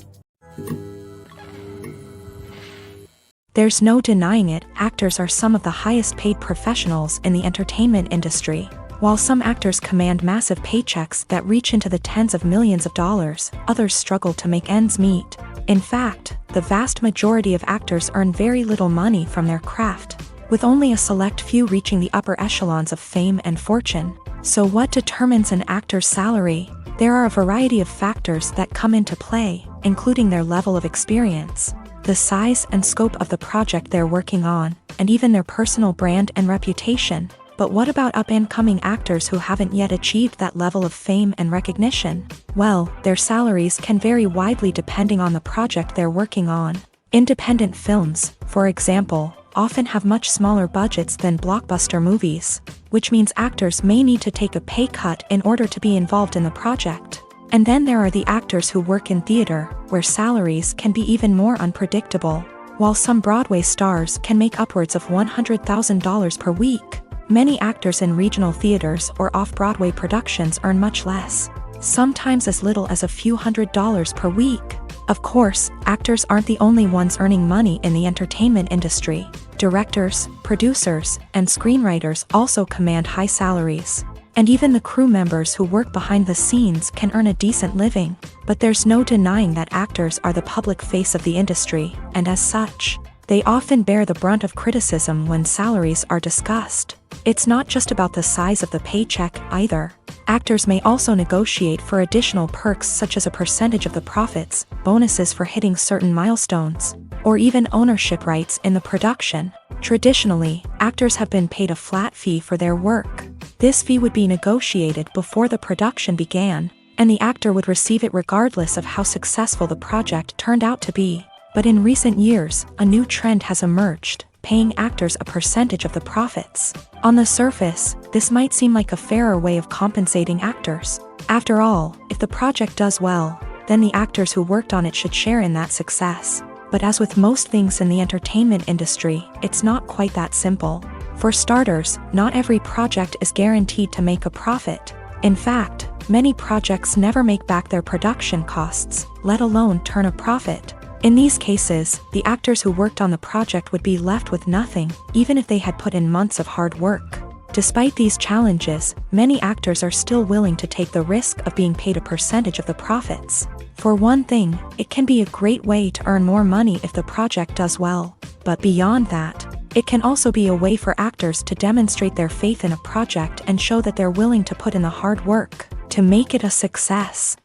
There's no denying it, actors are some of the highest paid professionals in the entertainment industry. While some actors command massive paychecks that reach into the tens of millions of dollars, others struggle to make ends meet. In fact, the vast majority of actors earn very little money from their craft, with only a select few reaching the upper echelons of fame and fortune. So what determines an actor's salary? There are a variety of factors that come into play, including their level of experience. the size and scope of the project they're working on, and even their personal brand and reputation. But what about up-and-coming actors who haven't yet achieved that level of fame and recognition? Well, their salaries can vary widely depending on the project they're working on. Independent films, for example, often have much smaller budgets than blockbuster movies, which means actors may need to take a pay cut in order to be involved in the project. And then there are the actors who work in theater, where salaries can be even more unpredictable. While some Broadway stars can make upwards of $100,000 per week, many actors in regional theaters or off-Broadway productions earn much less, sometimes as little as a few $100s per week. Of course, actors aren't the only ones earning money in the entertainment industry. Directors, producers, and screenwriters also command high salaries. And even the crew members who work behind the scenes can earn a decent living. But there's no denying that actors are the public face of the industry, and as such, they often bear the brunt of criticism when salaries are discussed. It's not just about the size of the paycheck, either. Actors may also negotiate for additional perks such as a percentage of the profits, bonuses for hitting certain milestones, or even ownership rights in the production. Traditionally, actors have been paid a flat fee for their work. This fee would be negotiated before the production began, and the actor would receive it regardless of how successful the project turned out to be. But in recent years, a new trend has emerged, paying actors a percentage of the profits. On the surface, this might seem like a fairer way of compensating actors. After all, if the project does well, then the actors who worked on it should share in that success. But as with most things in the entertainment industry, it's not quite that simple. For starters, not every project is guaranteed to make a profit. In fact, many projects never make back their production costs, let alone turn a profit. In these cases, the actors who worked on the project would be left with nothing, even if they had put in months of hard work. Despite these challenges, many actors are still willing to take the risk of being paid a percentage of the profits. For one thing, it can be a great way to earn more money if the project does well. But beyond that, it can also be a way for actors to demonstrate their faith in a project and show that they're willing to put in the hard work to make it a success.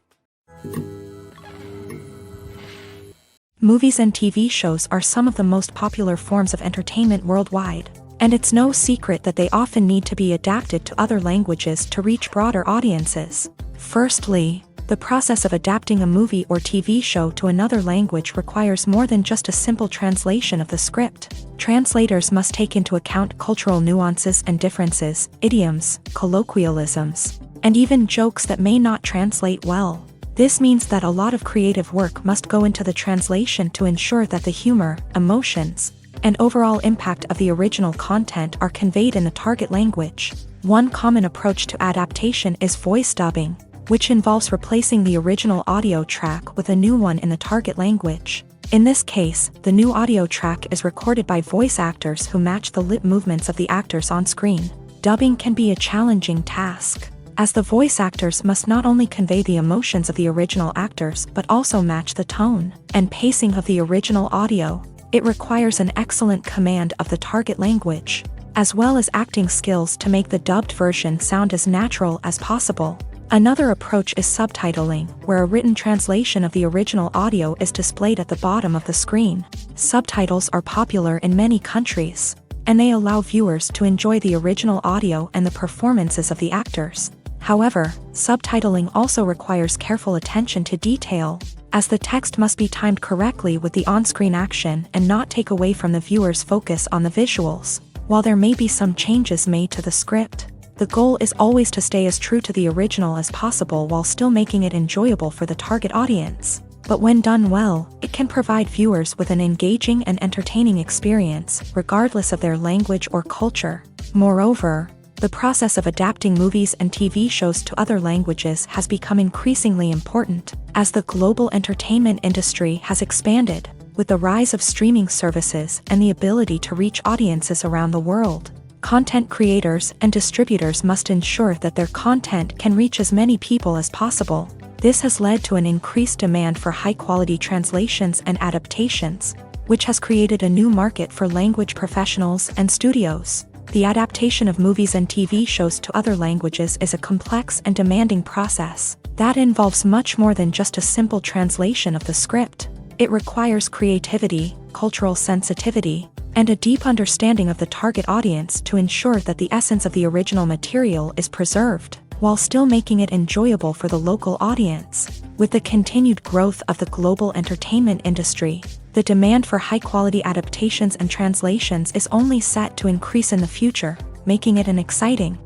Movies and TV shows are some of the most popular forms of entertainment worldwide, and it's no secret that they often need to be adapted to other languages to reach broader audiences. Firstly, the process of adapting a movie or TV show to another language requires more than just a simple translation of the script. Translators must take into account cultural nuances and differences, idioms, colloquialisms, and even jokes that may not translate well. This means that a lot of creative work must go into the translation to ensure that the humor, emotions, and overall impact of the original content are conveyed in the target language. One common approach to adaptation is voice dubbing, which involves replacing the original audio track with a new one in the target language. In this case, the new audio track is recorded by voice actors who match the lip movements of the actors on screen. Dubbing can be a challenging task, as the voice actors must not only convey the emotions of the original actors but also match the tone and pacing of the original audio. It requires an excellent command of the target language, as well as acting skills to make the dubbed version sound as natural as possible. Another approach is subtitling, where a written translation of the original audio is displayed at the bottom of the screen. Subtitles are popular in many countries, and they allow viewers to enjoy the original audio and the performances of the actors. However, subtitling also requires careful attention to detail, as the text must be timed correctly with the on-screen action and not take away from the viewer's focus on the visuals. While there may be some changes made to the script, the goal is always to stay as true to the original as possible while still making it enjoyable for the target audience. But when done well, it can provide viewers with an engaging and entertaining experience, regardless of their language or culture. Moreover, the process of adapting movies and TV shows to other languages has become increasingly important, as the global entertainment industry has expanded, with the rise of streaming services and the ability to reach audiences around the world. Content creators and distributors must ensure that their content can reach as many people as possible. This has led to an increased demand for high-quality translations and adaptations, which has created a new market for language professionals and studios. The adaptation of movies and TV shows to other languages is a complex and demanding process that involves much more than just a simple translation of the script. It requires creativity, cultural sensitivity, and a deep understanding of the target audience to ensure that the essence of the original material is preserved, while still making it enjoyable for the local audience. With the continued growth of the global entertainment industry, the demand for high-quality adaptations and translations is only set to increase in the future, making it an exciting.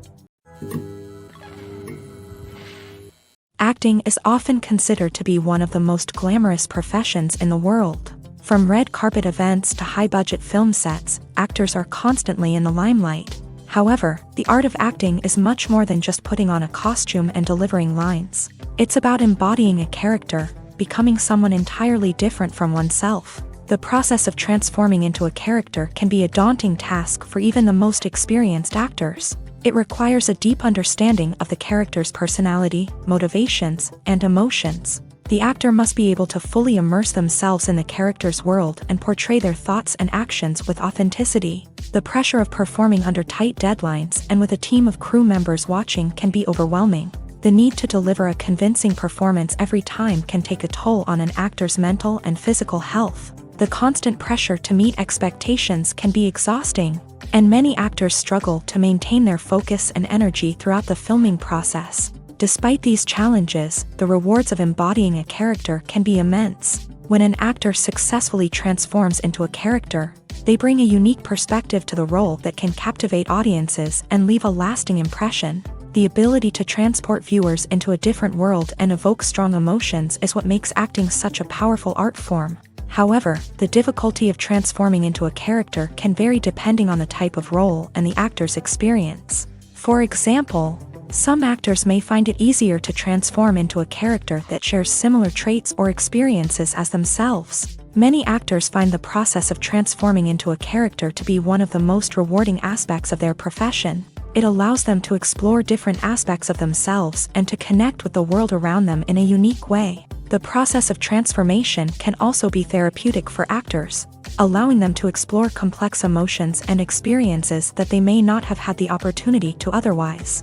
Acting is often considered to be one of the most glamorous professions in the world. From red carpet events to high-budget film sets, actors are constantly in the limelight. However, the art of acting is much more than just putting on a costume and delivering lines. It's about embodying a character, becoming someone entirely different from oneself. The process of transforming into a character can be a daunting task for even the most experienced actors. It requires a deep understanding of the character's personality, motivations, and emotions. The actor must be able to fully immerse themselves in the character's world and portray their thoughts and actions with authenticity. The pressure of performing under tight deadlines and with a team of crew members watching can be overwhelming. The need to deliver a convincing performance every time can take a toll on an actor's mental and physical health. The constant pressure to meet expectations can be exhausting, and many actors struggle to maintain their focus and energy throughout the filming process. Despite these challenges, the rewards of embodying a character can be immense. When an actor successfully transforms into a character, they bring a unique perspective to the role that can captivate audiences and leave a lasting impression. The ability to transport viewers into a different world and evoke strong emotions is what makes acting such a powerful art form. However, the difficulty of transforming into a character can vary depending on the type of role and the actor's experience. For example, some actors may find it easier to transform into a character that shares similar traits or experiences as themselves. Many actors find the process of transforming into a character to be one of the most rewarding aspects of their profession. It allows them to explore different aspects of themselves and to connect with the world around them in a unique way. The process of transformation can also be therapeutic for actors, allowing them to explore complex emotions and experiences that they may not have had the opportunity to otherwise.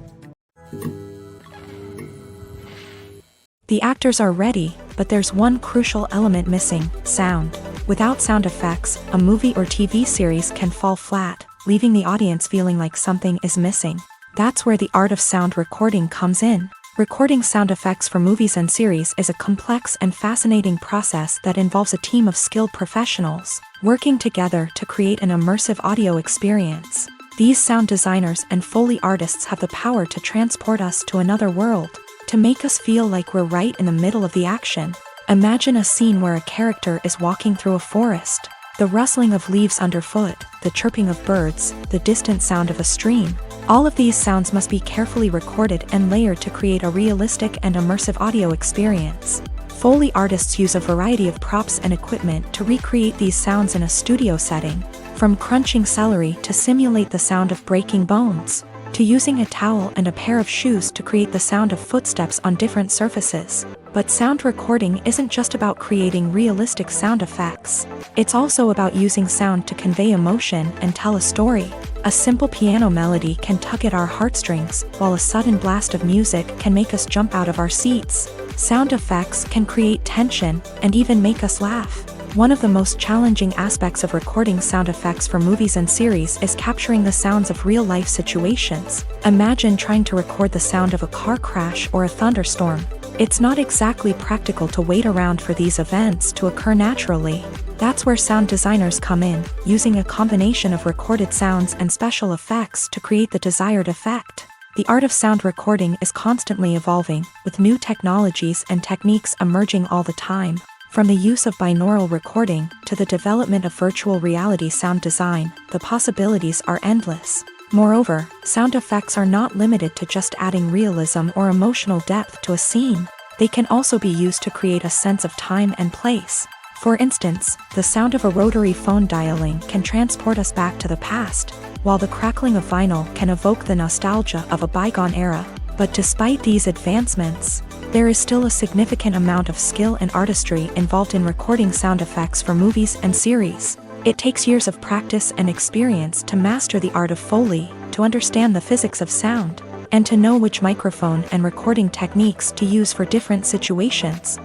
The actors are ready, but there's one crucial element missing: sound. Without sound effects, a movie or TV series can fall flat, leaving the audience feeling like something is missing. That's where the art of sound recording comes in. Recording sound effects for movies and series is a complex and fascinating process that involves a team of skilled professionals working together to create an immersive audio experience. These sound designers and Foley artists have the power to transport us to another world, to make us feel like we're right in the middle of the action. Imagine a scene where a character is walking through a forest. The rustling of leaves underfoot, the chirping of birds, the distant sound of a stream. All of these sounds must be carefully recorded and layered to create a realistic and immersive audio experience. Foley artists use a variety of props and equipment to recreate these sounds in a studio setting, from crunching celery to simulate the sound of breaking bones, to using a towel and a pair of shoes to create the sound of footsteps on different surfaces. But sound recording isn't just about creating realistic sound effects. It's also about using sound to convey emotion and tell a story. A simple piano melody can tug at our heartstrings, while a sudden blast of music can make us jump out of our seats. Sound effects can create tension and even make us laugh. One of the most challenging aspects of recording sound effects for movies and series is capturing the sounds of real-life situations. Imagine trying to record the sound of a car crash or a thunderstorm. It's not exactly practical to wait around for these events to occur naturally. That's where sound designers come in, using a combination of recorded sounds and special effects to create the desired effect. The art of sound recording is constantly evolving, with new technologies and techniques emerging all the time. From the use of binaural recording to the development of virtual reality sound design, the possibilities are endless. Moreover, sound effects are not limited to just adding realism or emotional depth to a scene. They can also be used to create a sense of time and place. For instance, the sound of a rotary phone dialing can transport us back to the past, while the crackling of vinyl can evoke the nostalgia of a bygone era. But despite these advancements, there is still a significant amount of skill and artistry involved in recording sound effects for movies and series. It takes years of practice and experience to master the art of Foley, to understand the physics of sound, and to know which microphone and recording techniques to use for different situations.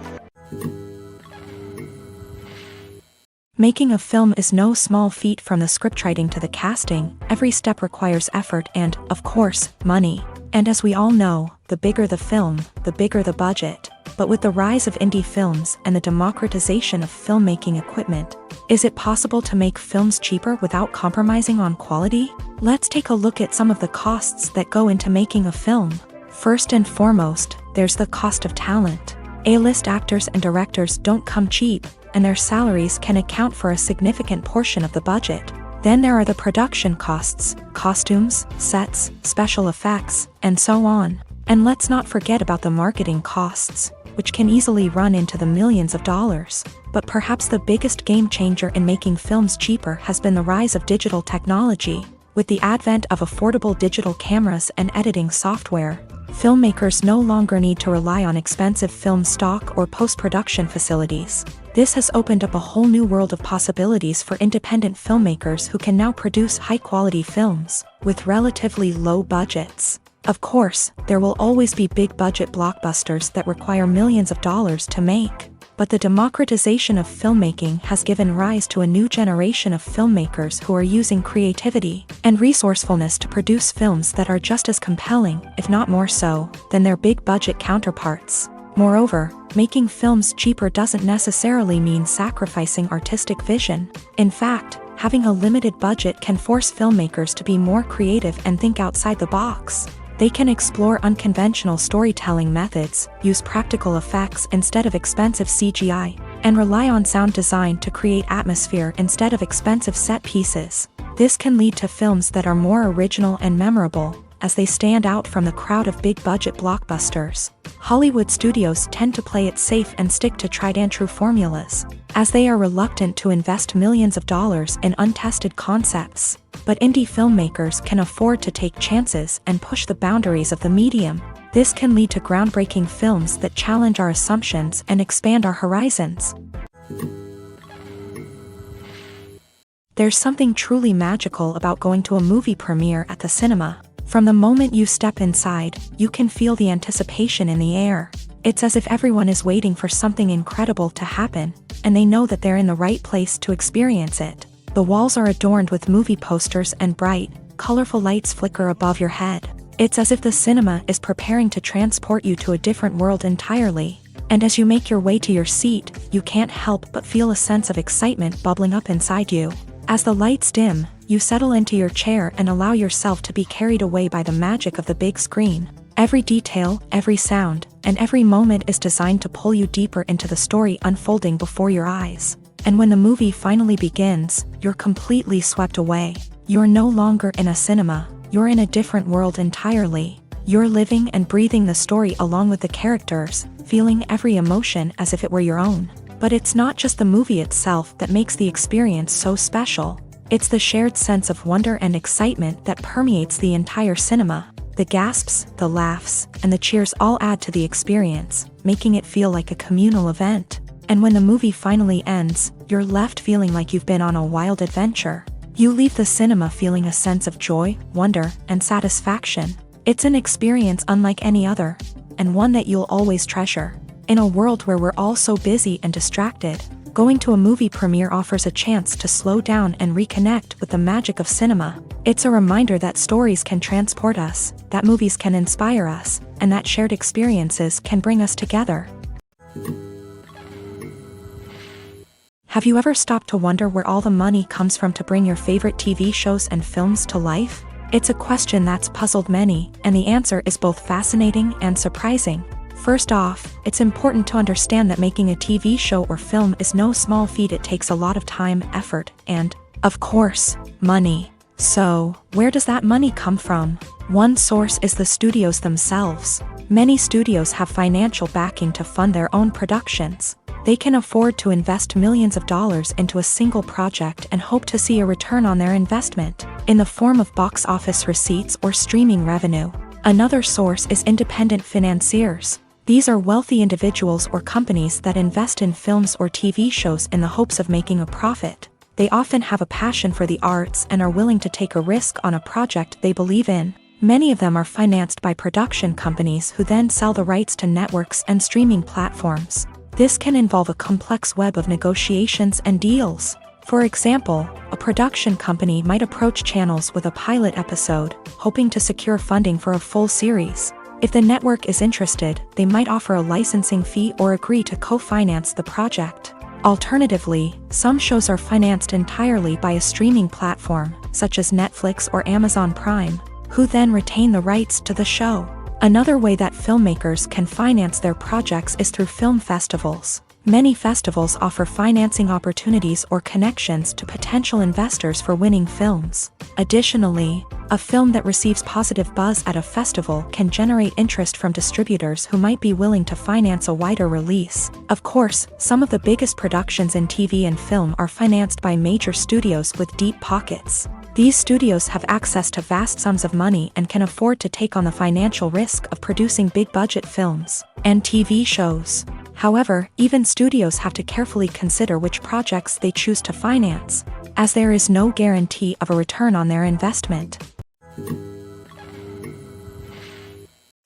Making a film is no small feat. From the scriptwriting to the casting, every step requires effort and, of course, money. And as we all know, the bigger the film, the bigger the budget. But with the rise of indie films and the democratization of filmmaking equipment, is it possible to make films cheaper without compromising on quality? Let's take a look at some of the costs that go into making a film. First and foremost, there's the cost of talent. A-list actors and directors don't come cheap, and their salaries can account for a significant portion of the budget. Then there are the production costs, costumes, sets, special effects, and so on. And let's not forget about the marketing costs, which can easily run into the millions of dollars. But perhaps the biggest game changer in making films cheaper has been the rise of digital technology. With the advent of affordable digital cameras and editing software, filmmakers no longer need to rely on expensive film stock or post-production facilities. This has opened up a whole new world of possibilities for independent filmmakers who can now produce high-quality films with relatively low budgets. Of course, there will always be big-budget blockbusters that require millions of dollars to make. But the democratization of filmmaking has given rise to a new generation of filmmakers who are using creativity and resourcefulness to produce films that are just as compelling, if not more so, than their big-budget counterparts. Moreover, making films cheaper doesn't necessarily mean sacrificing artistic vision. In fact, having a limited budget can force filmmakers to be more creative and think outside the box. They can explore unconventional storytelling methods, use practical effects instead of expensive CGI, and rely on sound design to create atmosphere instead of expensive set pieces. This can lead to films that are more original and memorable, as they stand out from the crowd of big-budget blockbusters. Hollywood studios tend to play it safe and stick to tried-and-true formulas, as they are reluctant to invest millions of dollars in untested concepts. But indie filmmakers can afford to take chances and push the boundaries of the medium. This can lead to groundbreaking films that challenge our assumptions and expand our horizons. There's something truly magical about going to a movie premiere at the cinema. From the moment you step inside, you can feel the anticipation in the air. It's as if everyone is waiting for something incredible to happen, and they know that they're in the right place to experience it. The walls are adorned with movie posters and bright, colorful lights flicker above your head. It's as if the cinema is preparing to transport you to a different world entirely. And as you make your way to your seat, you can't help but feel a sense of excitement bubbling up inside you. As the lights dim, you settle into your chair and allow yourself to be carried away by the magic of the big screen. Every detail, every sound, and every moment is designed to pull you deeper into the story unfolding before your eyes. And when the movie finally begins, you're completely swept away. You're no longer in a cinema, you're in a different world entirely. You're living and breathing the story along with the characters, feeling every emotion as if it were your own. But it's not just the movie itself that makes the experience so special. It's the shared sense of wonder and excitement that permeates the entire cinema. The gasps, the laughs, and the cheers all add to the experience, making it feel like a communal event. And when the movie finally ends, you're left feeling like you've been on a wild adventure. You leave the cinema feeling a sense of joy, wonder, and satisfaction. It's an experience unlike any other, and one that you'll always treasure. In a world where we're all so busy and distracted, going to a movie premiere offers a chance to slow down and reconnect with the magic of cinema. It's a reminder that stories can transport us, that movies can inspire us, and that shared experiences can bring us together. Have you ever stopped to wonder where all the money comes from to bring your favorite TV shows and films to life? It's a question that's puzzled many, and the answer is both fascinating and surprising. First off, it's important to understand that making a TV show or film is no small feat. It takes a lot of time, effort, and, of course, money. So, where does that money come from? One source is the studios themselves. Many studios have financial backing to fund their own productions. They can afford to invest millions of dollars into a single project and hope to see a return on their investment, in the form of box office receipts or streaming revenue. Another source is independent financiers. These are wealthy individuals or companies that invest in films or TV shows in the hopes of making a profit. They often have a passion for the arts and are willing to take a risk on a project they believe in. Many of them are financed by production companies who then sell the rights to networks and streaming platforms. This can involve a complex web of negotiations and deals. For example, a production company might approach channels with a pilot episode, hoping to secure funding for a full series. If the network is interested, they might offer a licensing fee or agree to co-finance the project. Alternatively, some shows are financed entirely by a streaming platform, such as Netflix or Amazon Prime, who then retain the rights to the show. Another way that filmmakers can finance their projects is through film festivals. Many festivals offer financing opportunities or connections to potential investors for winning films. Additionally, a film that receives positive buzz at a festival can generate interest from distributors who might be willing to finance a wider release. Of course, some of the biggest productions in TV and film are financed by major studios with deep pockets. These studios have access to vast sums of money and can afford to take on the financial risk of producing big-budget films and TV shows. However, even studios have to carefully consider which projects they choose to finance, as there is no guarantee of a return on their investment.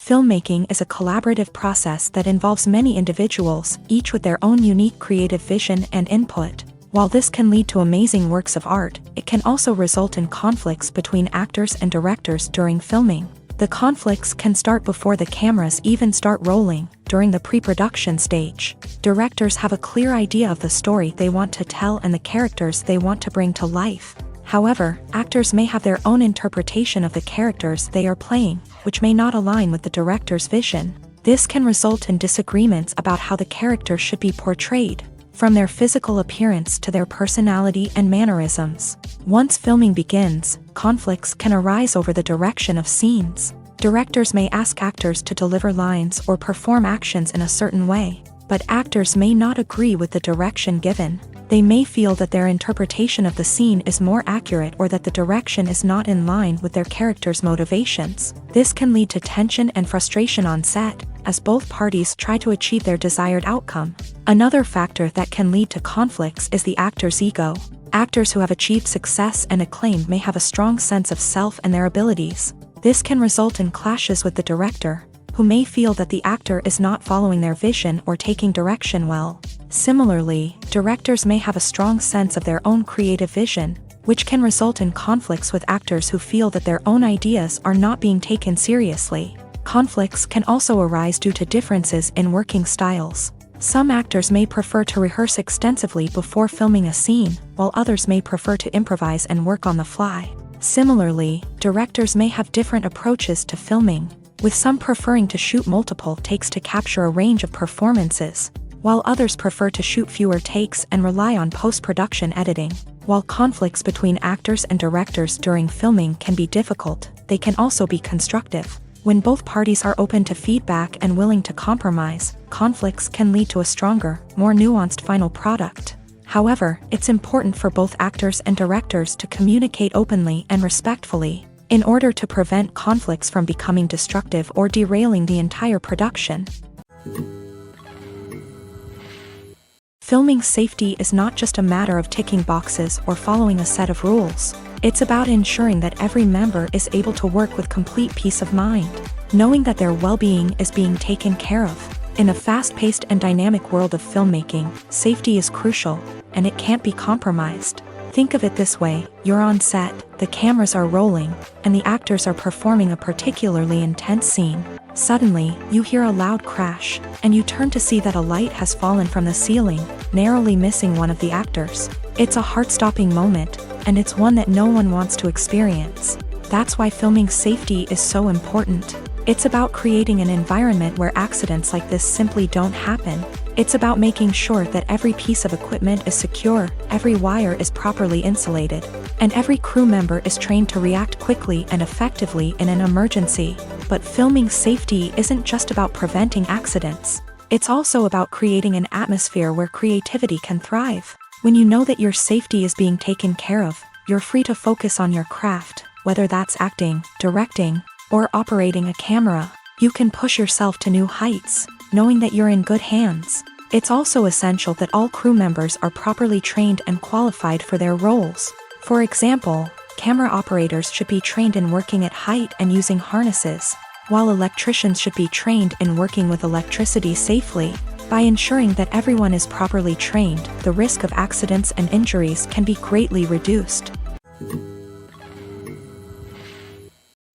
Filmmaking is a collaborative process that involves many individuals, each with their own unique creative vision and input. While this can lead to amazing works of art, it can also result in conflicts between actors and directors during filming. The conflicts can start before the cameras even start rolling, during the pre-production stage. Directors have a clear idea of the story they want to tell and the characters they want to bring to life. However, actors may have their own interpretation of the characters they are playing, which may not align with the director's vision. This can result in disagreements about how the characters should be portrayed, from their physical appearance to their personality and mannerisms. Once filming begins, conflicts can arise over the direction of scenes. Directors may ask actors to deliver lines or perform actions in a certain way, but actors may not agree with the direction given. They may feel that their interpretation of the scene is more accurate or that the direction is not in line with their character's motivations. This can lead to tension and frustration on set, as both parties try to achieve their desired outcome. Another factor that can lead to conflicts is the actor's ego. Actors who have achieved success and acclaim may have a strong sense of self and their abilities. This can result in clashes with the director, who may feel that the actor is not following their vision or taking direction well. Similarly, directors may have a strong sense of their own creative vision, which can result in conflicts with actors who feel that their own ideas are not being taken seriously. Conflicts can also arise due to differences in working styles. Some actors may prefer to rehearse extensively before filming a scene, while others may prefer to improvise and work on the fly. Similarly, directors may have different approaches to filming, with some preferring to shoot multiple takes to capture a range of performances, while others prefer to shoot fewer takes and rely on post-production editing. While conflicts between actors and directors during filming can be difficult, they can also be constructive. When both parties are open to feedback and willing to compromise, conflicts can lead to a stronger, more nuanced final product. However, it's important for both actors and directors to communicate openly and respectfully, in order to prevent conflicts from becoming destructive or derailing the entire production. Filming safety is not just a matter of ticking boxes or following a set of rules. It's about ensuring that every member is able to work with complete peace of mind, knowing that their well-being is being taken care of. In a fast-paced and dynamic world of filmmaking, safety is crucial, and it can't be compromised. Think of it this way: you're on set, the cameras are rolling, and the actors are performing a particularly intense scene. Suddenly, you hear a loud crash, and you turn to see that a light has fallen from the ceiling, narrowly missing one of the actors. It's a heart-stopping moment, and it's one that no one wants to experience. That's why filming safety is so important. It's about creating an environment where accidents like this simply don't happen. It's about making sure that every piece of equipment is secure, every wire is properly insulated, and every crew member is trained to react quickly and effectively in an emergency. But filming safety isn't just about preventing accidents. It's also about creating an atmosphere where creativity can thrive. When you know that your safety is being taken care of, you're free to focus on your craft, whether that's acting, directing, or operating a camera. You can push yourself to new heights, knowing that you're in good hands. It's also essential that all crew members are properly trained and qualified for their roles. For example, camera operators should be trained in working at height and using harnesses, while electricians should be trained in working with electricity safely. By ensuring that everyone is properly trained, the risk of accidents and injuries can be greatly reduced.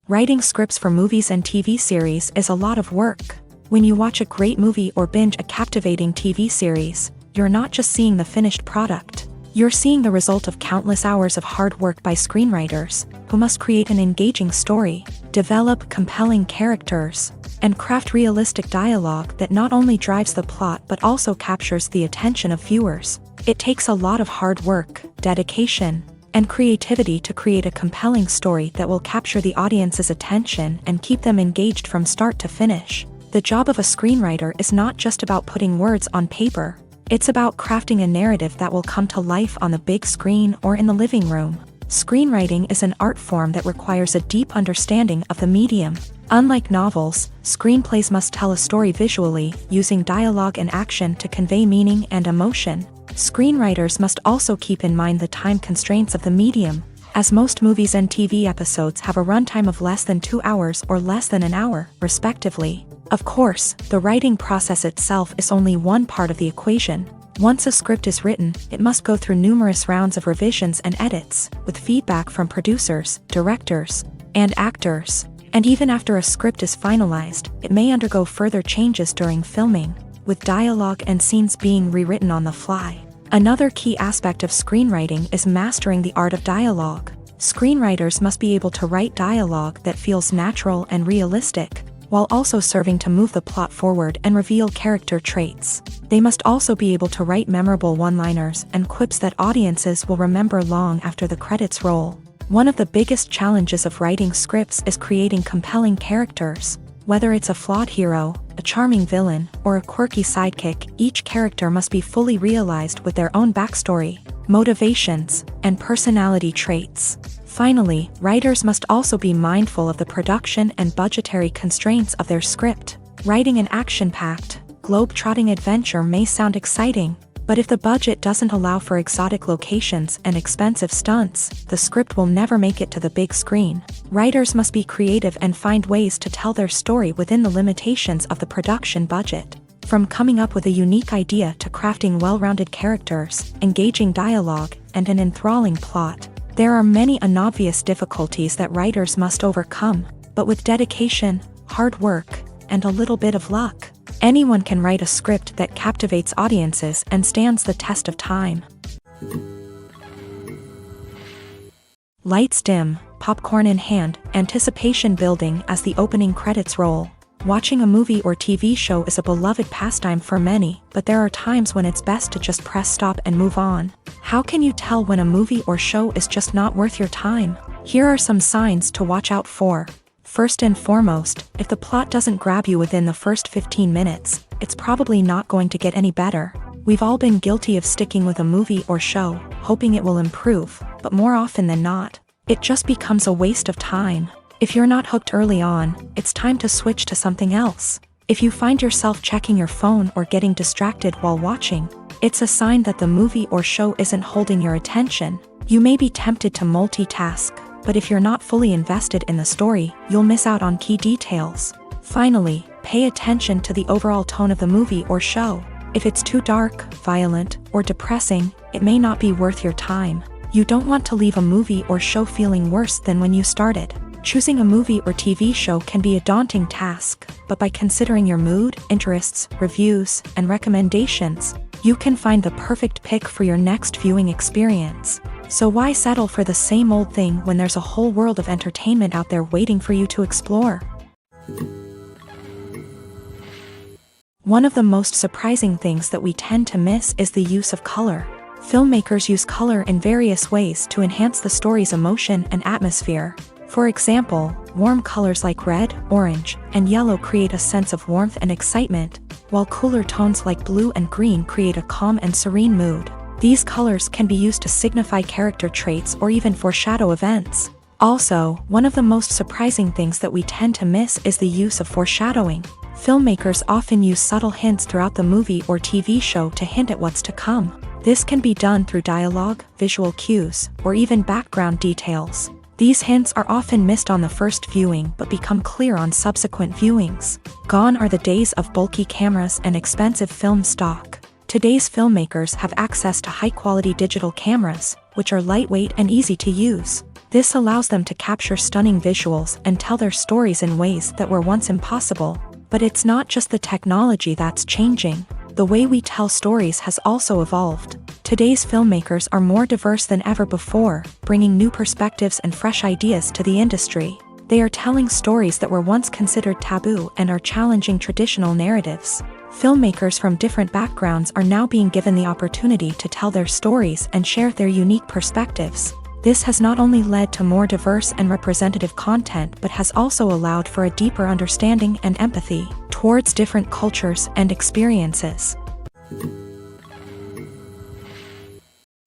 Writing scripts for movies and TV series is a lot of work. When you watch a great movie or binge a captivating TV series, you're not just seeing the finished product. You're seeing the result of countless hours of hard work by screenwriters, who must create an engaging story, develop compelling characters, and craft realistic dialogue that not only drives the plot but also captures the attention of viewers. It takes a lot of hard work, dedication, and creativity to create a compelling story that will capture the audience's attention and keep them engaged from start to finish. The job of a screenwriter is not just about putting words on paper. It's about crafting a narrative that will come to life on the big screen or in the living room. Screenwriting is an art form that requires a deep understanding of the medium. Unlike novels, screenplays must tell a story visually, using dialogue and action to convey meaning and emotion. Screenwriters must also keep in mind the time constraints of the medium, as most movies and TV episodes have a runtime of less than 2 hours or less than an hour, respectively. Of course, the writing process itself is only one part of the equation. Once a script is written, it must go through numerous rounds of revisions and edits, with feedback from producers, directors, and actors. And even after a script is finalized, it may undergo further changes during filming, with dialogue and scenes being rewritten on the fly. Another key aspect of screenwriting is mastering the art of dialogue. Screenwriters must be able to write dialogue that feels natural and realistic, while also serving to move the plot forward and reveal character traits. They must also be able to write memorable one-liners and quips that audiences will remember long after the credits roll. One of the biggest challenges of writing scripts is creating compelling characters. Whether it's a flawed hero, a charming villain, or a quirky sidekick, each character must be fully realized with their own backstory, motivations, and personality traits. Finally, writers must also be mindful of the production and budgetary constraints of their script. Writing an action-packed, globe-trotting adventure may sound exciting, but if the budget doesn't allow for exotic locations and expensive stunts, the script will never make it to the big screen. Writers must be creative and find ways to tell their story within the limitations of the production budget. From coming up with a unique idea to crafting well-rounded characters, engaging dialogue, and an enthralling plot, there are many unobvious difficulties that writers must overcome, but with dedication, hard work, and a little bit of luck, anyone can write a script that captivates audiences and stands the test of time. Lights dim, popcorn in hand, anticipation building as the opening credits roll. Watching a movie or TV show is a beloved pastime for many, but there are times when it's best to just press stop and move on. How can you tell when a movie or show is just not worth your time? Here are some signs to watch out for. First and foremost, if the plot doesn't grab you within the first 15 minutes, it's probably not going to get any better. We've all been guilty of sticking with a movie or show, hoping it will improve, but more often than not, it just becomes a waste of time. If you're not hooked early on, it's time to switch to something else. If you find yourself checking your phone or getting distracted while watching, it's a sign that the movie or show isn't holding your attention. You may be tempted to multitask, but if you're not fully invested in the story, you'll miss out on key details. Finally, pay attention to the overall tone of the movie or show. If it's too dark, violent, or depressing, it may not be worth your time. You don't want to leave a movie or show feeling worse than when you started. Choosing a movie or TV show can be a daunting task, but by considering your mood, interests, reviews, and recommendations, you can find the perfect pick for your next viewing experience. So why settle for the same old thing when there's a whole world of entertainment out there waiting for you to explore? One of the most surprising things that we tend to miss is the use of color. Filmmakers use color in various ways to enhance the story's emotion and atmosphere. For example, warm colors like red, orange, and yellow create a sense of warmth and excitement, while cooler tones like blue and green create a calm and serene mood. These colors can be used to signify character traits or even foreshadow events. Also, one of the most surprising things that we tend to miss is the use of foreshadowing. Filmmakers often use subtle hints throughout the movie or TV show to hint at what's to come. This can be done through dialogue, visual cues, or even background details. These hints are often missed on the first viewing but become clear on subsequent viewings. Gone are the days of bulky cameras and expensive film stock. Today's filmmakers have access to high-quality digital cameras, which are lightweight and easy to use. This allows them to capture stunning visuals and tell their stories in ways that were once impossible. But it's not just the technology that's changing. The way we tell stories has also evolved. Today's filmmakers are more diverse than ever before, bringing new perspectives and fresh ideas to the industry. They are telling stories that were once considered taboo and are challenging traditional narratives. Filmmakers from different backgrounds are now being given the opportunity to tell their stories and share their unique perspectives. This has not only led to more diverse and representative content but has also allowed for a deeper understanding and empathy towards different cultures and experiences.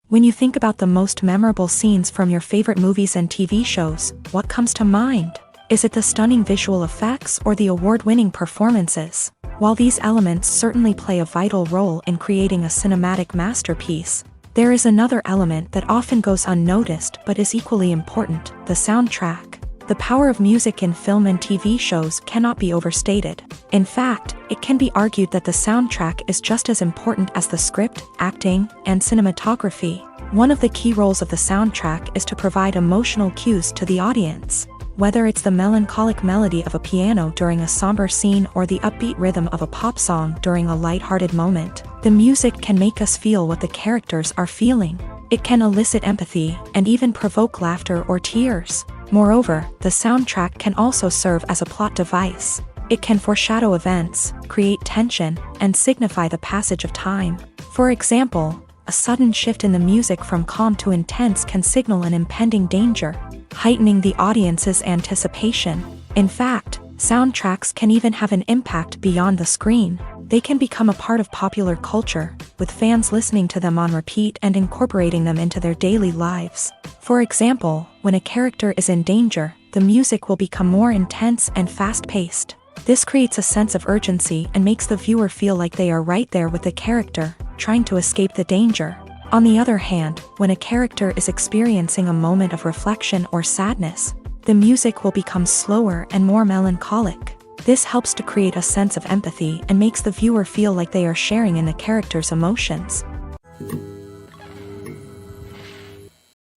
When you think about the most memorable scenes from your favorite movies and TV shows, what comes to mind? Is it the stunning visual effects or the award-winning performances? While these elements certainly play a vital role in creating a cinematic masterpiece, there is another element that often goes unnoticed but is equally important: the soundtrack. The power of music in film and TV shows cannot be overstated. In fact, it can be argued that the soundtrack is just as important as the script, acting, and cinematography. One of the key roles of the soundtrack is to provide emotional cues to the audience. Whether it's the melancholic melody of a piano during a somber scene or the upbeat rhythm of a pop song during a lighthearted moment, the music can make us feel what the characters are feeling. It can elicit empathy and even provoke laughter or tears. Moreover, the soundtrack can also serve as a plot device. It can foreshadow events, create tension, and signify the passage of time. For example, a sudden shift in the music from calm to intense can signal an impending danger, heightening the audience's anticipation. In fact, soundtracks can even have an impact beyond the screen. They can become a part of popular culture, with fans listening to them on repeat and incorporating them into their daily lives. For example, when a character is in danger, the music will become more intense and fast-paced. This creates a sense of urgency and makes the viewer feel like they are right there with the character, trying to escape the danger. On the other hand, when a character is experiencing a moment of reflection or sadness, the music will become slower and more melancholic. This helps to create a sense of empathy and makes the viewer feel like they are sharing in the character's emotions.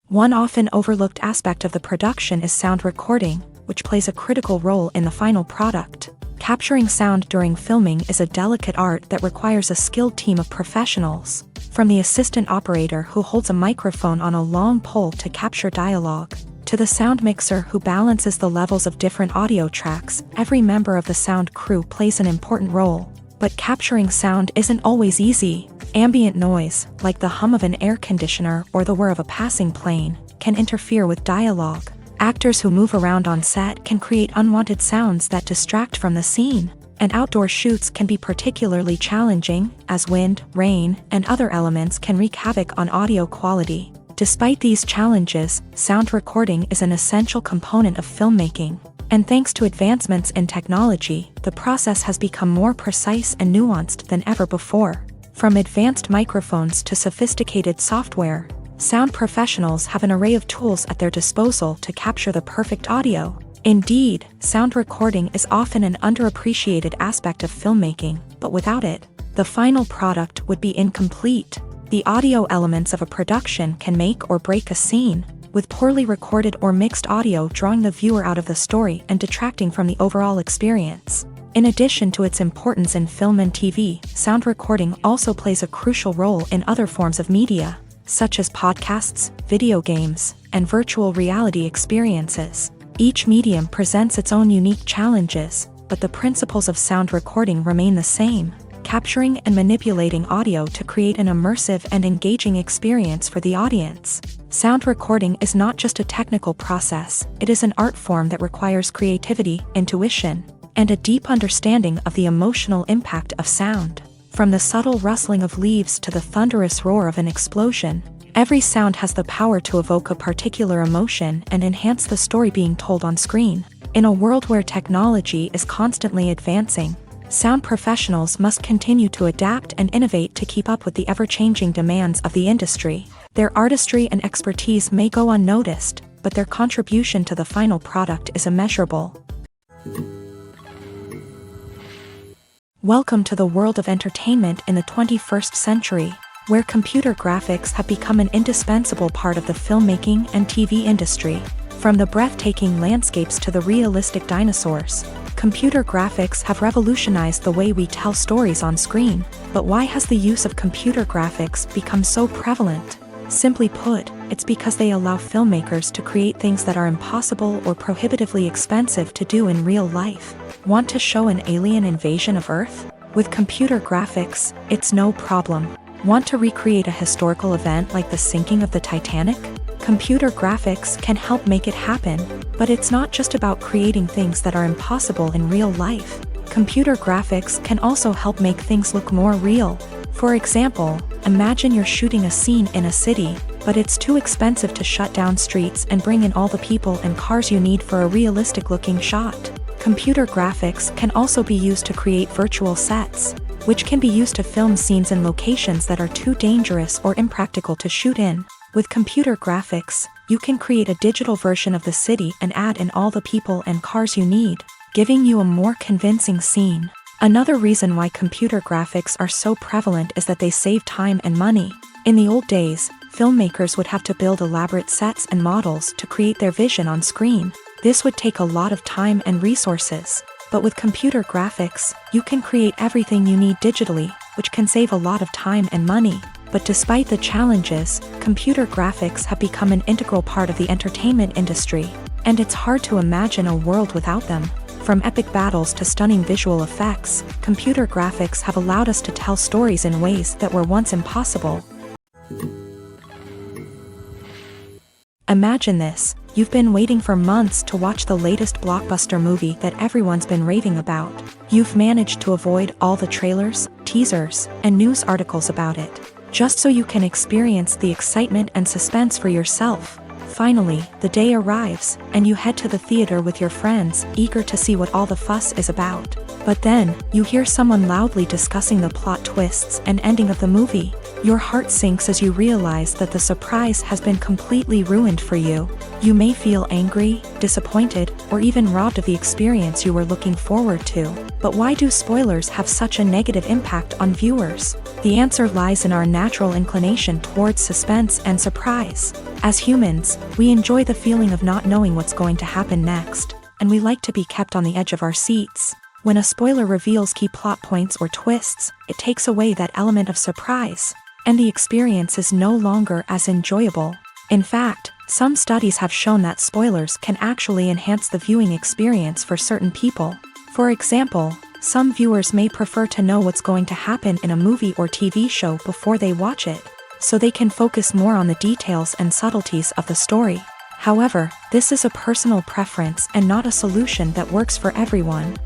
One often overlooked aspect of the production is sound recording, which plays a critical role in the final product. Capturing sound during filming is a delicate art that requires a skilled team of professionals. From the assistant operator who holds a microphone on a long pole to capture dialogue, to the sound mixer who balances the levels of different audio tracks, every member of the sound crew plays an important role. But capturing sound isn't always easy. Ambient noise, like the hum of an air conditioner or the whir of a passing plane, can interfere with dialogue. Actors who move around on set can create unwanted sounds that distract from the scene. And outdoor shoots can be particularly challenging, as wind, rain, and other elements can wreak havoc on audio quality. Despite these challenges, sound recording is an essential component of filmmaking. And thanks to advancements in technology, the process has become more precise and nuanced than ever before. From advanced microphones to sophisticated software, sound professionals have an array of tools at their disposal to capture the perfect audio. Indeed, sound recording is often an underappreciated aspect of filmmaking, but without it, the final product would be incomplete. The audio elements of a production can make or break a scene, with poorly recorded or mixed audio drawing the viewer out of the story and detracting from the overall experience. In addition to its importance in film and TV, sound recording also plays a crucial role in other forms of media, such as podcasts, video games, and virtual reality experiences. Each medium presents its own unique challenges, but the principles of sound recording remain the same: capturing and manipulating audio to create an immersive and engaging experience for the audience. Sound recording is not just a technical process, it is an art form that requires creativity, intuition, and a deep understanding of the emotional impact of sound. From the subtle rustling of leaves to the thunderous roar of an explosion, every sound has the power to evoke a particular emotion and enhance the story being told on screen. In a world where technology is constantly advancing, sound professionals must continue to adapt and innovate to keep up with the ever-changing demands of the industry. Their artistry and expertise may go unnoticed, but their contribution to the final product is immeasurable. Welcome to the world of entertainment in the 21st century, where computer graphics have become an indispensable part of the filmmaking and TV industry. From the breathtaking landscapes to the realistic dinosaurs, computer graphics have revolutionized the way we tell stories on screen. But why has the use of computer graphics become so prevalent? Simply put, it's because they allow filmmakers to create things that are impossible or prohibitively expensive to do in real life. Want to show an alien invasion of Earth? With computer graphics, it's no problem. Want to recreate a historical event like the sinking of the Titanic? Computer graphics can help make it happen, but it's not just about creating things that are impossible in real life. Computer graphics can also help make things look more real. For example, imagine you're shooting a scene in a city, but it's too expensive to shut down streets and bring in all the people and cars you need for a realistic-looking shot. Computer graphics can also be used to create virtual sets, which can be used to film scenes in locations that are too dangerous or impractical to shoot in. With computer graphics, you can create a digital version of the city and add in all the people and cars you need, giving you a more convincing scene. Another reason why computer graphics are so prevalent is that they save time and money. In the old days, filmmakers would have to build elaborate sets and models to create their vision on screen. This would take a lot of time and resources. But with computer graphics, you can create everything you need digitally, which can save a lot of time and money. But despite the challenges, computer graphics have become an integral part of the entertainment industry, and it's hard to imagine a world without them. From epic battles to stunning visual effects, computer graphics have allowed us to tell stories in ways that were once impossible. Imagine this. You've been waiting for months to watch the latest blockbuster movie that everyone's been raving about. You've managed to avoid all the trailers, teasers, and news articles about it, just so you can experience the excitement and suspense for yourself. Finally, the day arrives, and you head to the theater with your friends, eager to see what all the fuss is about. But then, you hear someone loudly discussing the plot twists and ending of the movie. Your heart sinks as you realize that the surprise has been completely ruined for you. You may feel angry, disappointed, or even robbed of the experience you were looking forward to. But why do spoilers have such a negative impact on viewers? The answer lies in our natural inclination towards suspense and surprise. As humans, we enjoy the feeling of not knowing what's going to happen next, and we like to be kept on the edge of our seats. When a spoiler reveals key plot points or twists, it takes away that element of surprise, and the experience is no longer as enjoyable. In fact, some studies have shown that spoilers can actually enhance the viewing experience for certain people. For example, some viewers may prefer to know what's going to happen in a movie or TV show before they watch it, so they can focus more on the details and subtleties of the story. However, this is a personal preference and not a solution that works for everyone.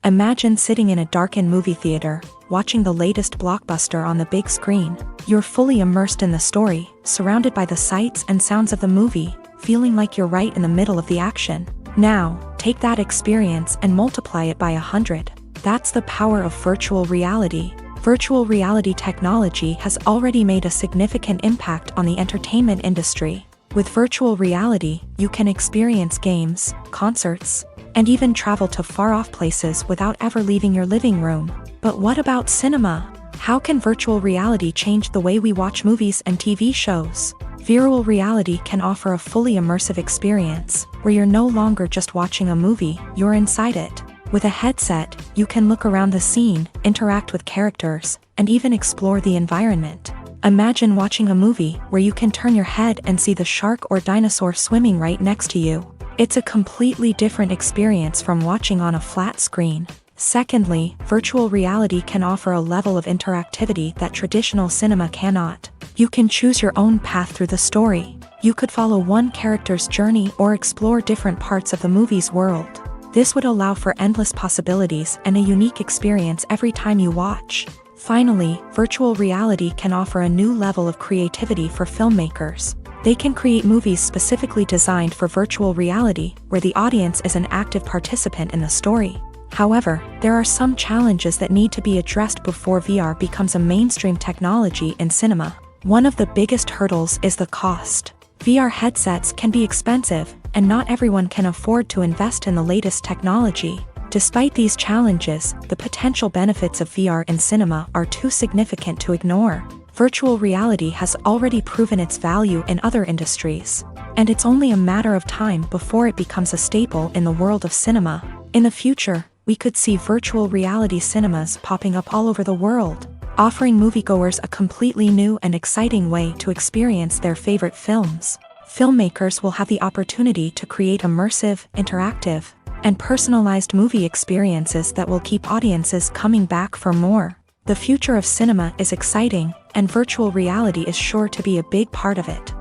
Imagine sitting in a darkened movie theater, watching the latest blockbuster on the big screen. You're fully immersed in the story, surrounded by the sights and sounds of the movie, feeling like you're right in the middle of the action. Now, take that experience and multiply it by 100. That's the power of virtual reality. Virtual reality technology has already made a significant impact on the entertainment industry. With virtual reality, you can experience games, concerts, and even travel to far-off places without ever leaving your living room. But what about cinema? How can virtual reality change the way we watch movies and TV shows? Virtual reality can offer a fully immersive experience, where you're no longer just watching a movie, you're inside it. With a headset, you can look around the scene, interact with characters, and even explore the environment. Imagine watching a movie where you can turn your head and see the shark or dinosaur swimming right next to you. It's a completely different experience from watching on a flat screen. Secondly, virtual reality can offer a level of interactivity that traditional cinema cannot. You can choose your own path through the story. You could follow one character's journey or explore different parts of the movie's world. This would allow for endless possibilities and a unique experience every time you watch. Finally, virtual reality can offer a new level of creativity for filmmakers. They can create movies specifically designed for virtual reality, where the audience is an active participant in the story. However, there are some challenges that need to be addressed before VR becomes a mainstream technology in cinema. One of the biggest hurdles is the cost. VR headsets can be expensive, and not everyone can afford to invest in the latest technology. Despite these challenges, the potential benefits of VR in cinema are too significant to ignore. Virtual reality has already proven its value in other industries, and it's only a matter of time before it becomes a staple in the world of cinema. In the future, we could see virtual reality cinemas popping up all over the world, offering moviegoers a completely new and exciting way to experience their favorite films. Filmmakers will have the opportunity to create immersive, interactive, and personalized movie experiences that will keep audiences coming back for more. The future of cinema is exciting, and virtual reality is sure to be a big part of it.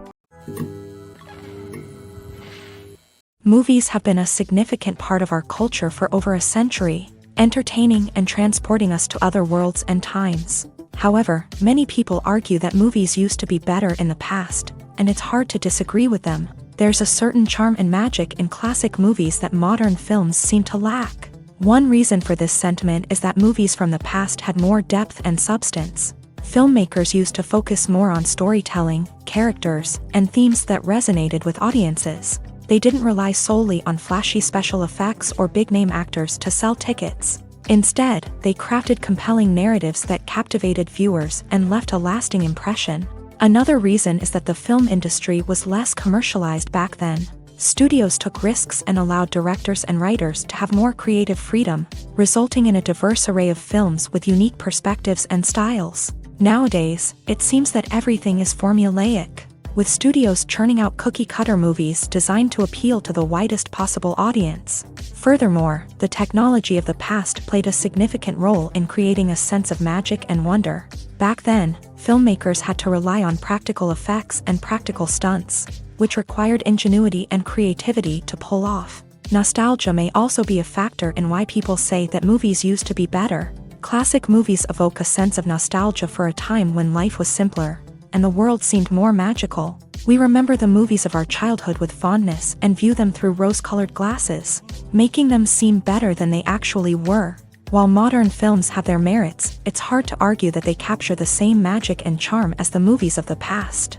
Movies have been a significant part of our culture for over a century, entertaining and transporting us to other worlds and times. However, many people argue that movies used to be better in the past, and it's hard to disagree with them. There's a certain charm and magic in classic movies that modern films seem to lack. One reason for this sentiment is that movies from the past had more depth and substance. Filmmakers used to focus more on storytelling, characters, and themes that resonated with audiences. They didn't rely solely on flashy special effects or big-name actors to sell tickets. Instead, they crafted compelling narratives that captivated viewers and left a lasting impression. Another reason is that the film industry was less commercialized back then. Studios took risks and allowed directors and writers to have more creative freedom, resulting in a diverse array of films with unique perspectives and styles. Nowadays, it seems that everything is formulaic, with studios churning out cookie-cutter movies designed to appeal to the widest possible audience. Furthermore, the technology of the past played a significant role in creating a sense of magic and wonder. Back then, filmmakers had to rely on practical effects and practical stunts, which required ingenuity and creativity to pull off. Nostalgia may also be a factor in why people say that movies used to be better. Classic movies evoke a sense of nostalgia for a time when life was simpler, and the world seemed more magical. We remember the movies of our childhood with fondness and view them through rose-colored glasses, making them seem better than they actually were. While modern films have their merits, it's hard to argue that they capture the same magic and charm as the movies of the past.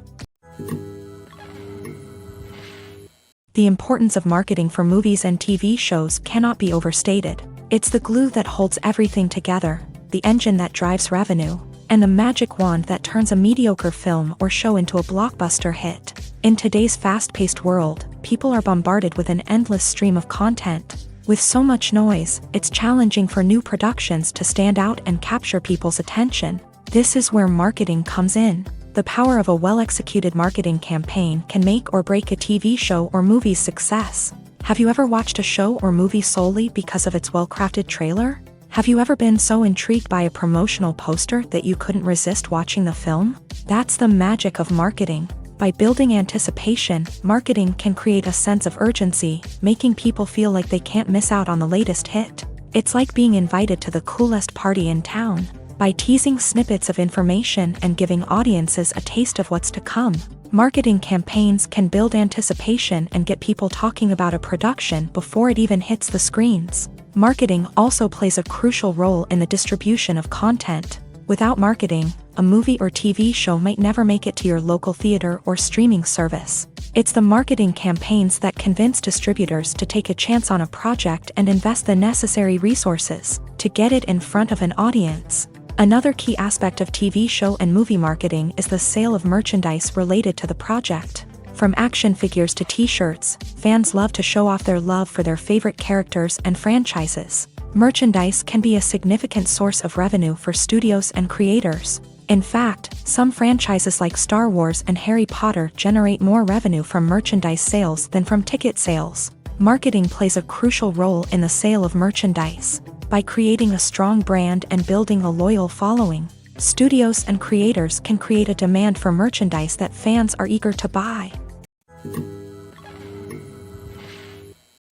The importance of marketing for movies and TV shows cannot be overstated. It's the glue that holds everything together, the engine that drives revenue, and the magic wand that turns a mediocre film or show into a blockbuster hit. In today's fast-paced world, people are bombarded with an endless stream of content. With so much noise, it's challenging for new productions to stand out and capture people's attention. This is where marketing comes in. The power of a well-executed marketing campaign can make or break a TV show or movie's success. Have you ever watched a show or movie solely because of its well-crafted trailer? Have you ever been so intrigued by a promotional poster that you couldn't resist watching the film? That's the magic of marketing. By building anticipation, marketing can create a sense of urgency, making people feel like they can't miss out on the latest hit. It's like being invited to the coolest party in town. By teasing snippets of information and giving audiences a taste of what's to come, marketing campaigns can build anticipation and get people talking about a production before it even hits the screens. Marketing also plays a crucial role in the distribution of content. Without marketing, a movie or TV show might never make it to your local theater or streaming service. It's the marketing campaigns that convince distributors to take a chance on a project and invest the necessary resources to get it in front of an audience. Another key aspect of TV show and movie marketing is the sale of merchandise related to the project. From action figures to t-shirts, fans love to show off their love for their favorite characters and franchises. Merchandise can be a significant source of revenue for studios and creators. In fact, some franchises like Star Wars and Harry Potter generate more revenue from merchandise sales than from ticket sales. Marketing plays a crucial role in the sale of merchandise. By creating a strong brand and building a loyal following, studios and creators can create a demand for merchandise that fans are eager to buy.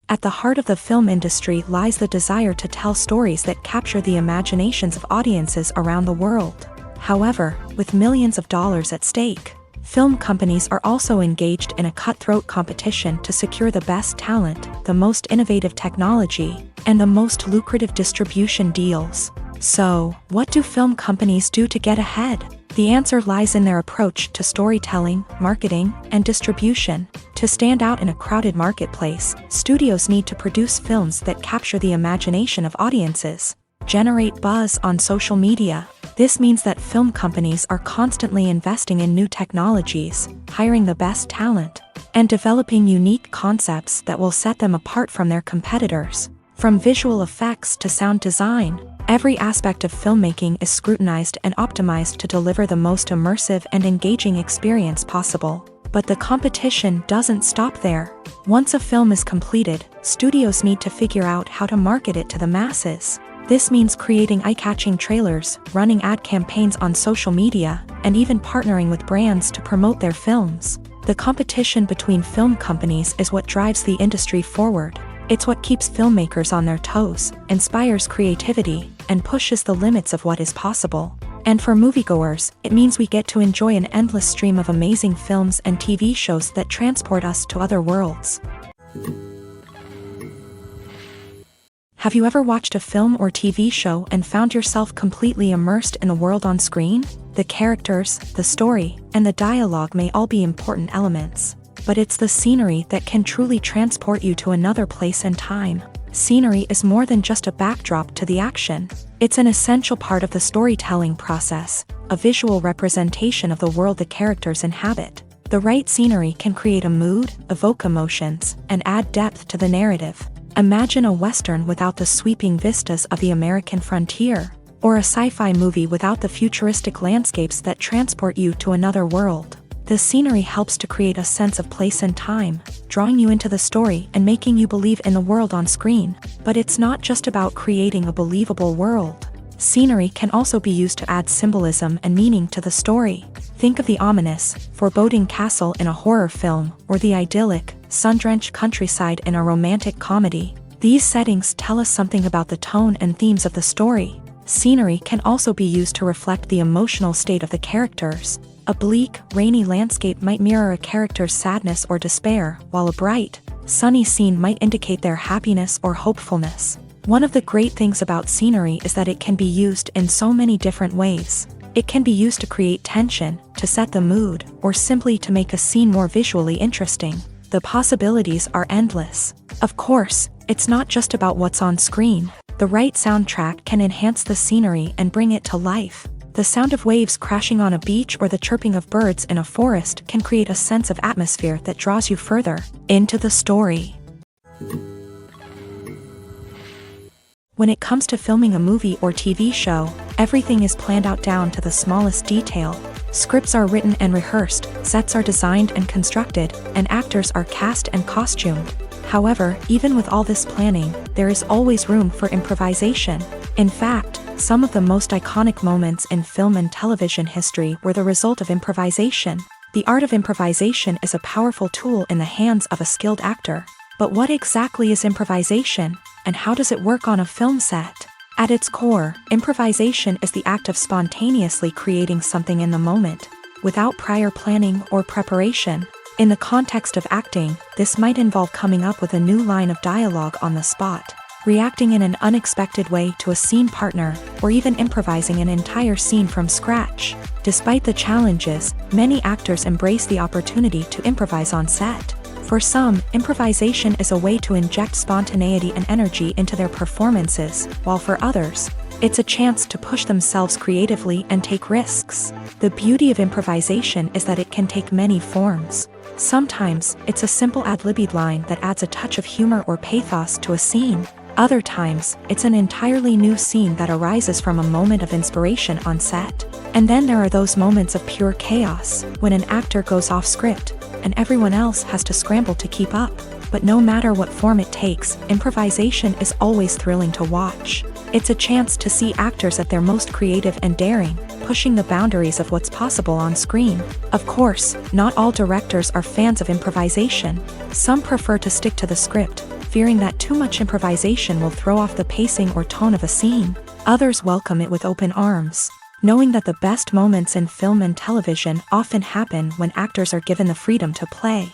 At the heart of the film industry lies the desire to tell stories that capture the imaginations of audiences around the world. However, with millions of dollars at stake, film companies are also engaged in a cutthroat competition to secure the best talent, the most innovative technology, and the most lucrative distribution deals. So, what do film companies do to get ahead? The answer lies in their approach to storytelling, marketing, and distribution. To stand out in a crowded marketplace, studios need to produce films that capture the imagination of audiences, generate buzz on social media. This means that film companies are constantly investing in new technologies, hiring the best talent, and developing unique concepts that will set them apart from their competitors. From visual effects to sound design, every aspect of filmmaking is scrutinized and optimized to deliver the most immersive and engaging experience possible. But the competition doesn't stop there. Once a film is completed, studios need to figure out how to market it to the masses. This means creating eye-catching trailers, running ad campaigns on social media, and even partnering with brands to promote their films. The competition between film companies is what drives the industry forward. It's what keeps filmmakers on their toes, inspires creativity, and pushes the limits of what is possible. And for moviegoers, it means we get to enjoy an endless stream of amazing films and TV shows that transport us to other worlds. Have you ever watched a film or TV show and found yourself completely immersed in the world on screen? The characters, the story, and the dialogue may all be important elements, but it's the scenery that can truly transport you to another place and time. Scenery is more than just a backdrop to the action. It's an essential part of the storytelling process, a visual representation of the world the characters inhabit. The right scenery can create a mood, evoke emotions, and add depth to the narrative. Imagine a Western without the sweeping vistas of the American frontier, or a sci-fi movie without the futuristic landscapes that transport you to another world. The scenery helps to create a sense of place and time, drawing you into the story and making you believe in the world on screen. But it's not just about creating a believable world. Scenery can also be used to add symbolism and meaning to the story. Think of the ominous, foreboding castle in a horror film, or the idyllic, sun-drenched countryside in a romantic comedy. These settings tell us something about the tone and themes of the story. Scenery can also be used to reflect the emotional state of the characters. A bleak, rainy landscape might mirror a character's sadness or despair, while a bright, sunny scene might indicate their happiness or hopefulness. One of the great things about scenery is that it can be used in so many different ways. It can be used to create tension, to set the mood, or simply to make a scene more visually interesting. The possibilities are endless. Of course, it's not just about what's on screen. The right soundtrack can enhance the scenery and bring it to life. The sound of waves crashing on a beach or the chirping of birds in a forest can create a sense of atmosphere that draws you further into the story. When it comes to filming a movie or TV show, everything is planned out down to the smallest detail. Scripts are written and rehearsed, sets are designed and constructed, and actors are cast and costumed. However, even with all this planning, there is always room for improvisation. In fact, some of the most iconic moments in film and television history were the result of improvisation. The art of improvisation is a powerful tool in the hands of a skilled actor. But what exactly is improvisation, and how does it work on a film set? At its core, improvisation is the act of spontaneously creating something in the moment, without prior planning or preparation. In the context of acting, this might involve coming up with a new line of dialogue on the spot, reacting in an unexpected way to a scene partner, or even improvising an entire scene from scratch. Despite the challenges, many actors embrace the opportunity to improvise on set. For some, improvisation is a way to inject spontaneity and energy into their performances, while for others, it's a chance to push themselves creatively and take risks. The beauty of improvisation is that it can take many forms. Sometimes, it's a simple ad-libbed line that adds a touch of humor or pathos to a scene. Other times, it's an entirely new scene that arises from a moment of inspiration on set. And then there are those moments of pure chaos, when an actor goes off script, and everyone else has to scramble to keep up. But no matter what form it takes, improvisation is always thrilling to watch. It's a chance to see actors at their most creative and daring, pushing the boundaries of what's possible on screen. Of course, not all directors are fans of improvisation. Some prefer to stick to the script, fearing that too much improvisation will throw off the pacing or tone of a scene. Others welcome it with open arms, knowing that the best moments in film and television often happen when actors are given the freedom to play.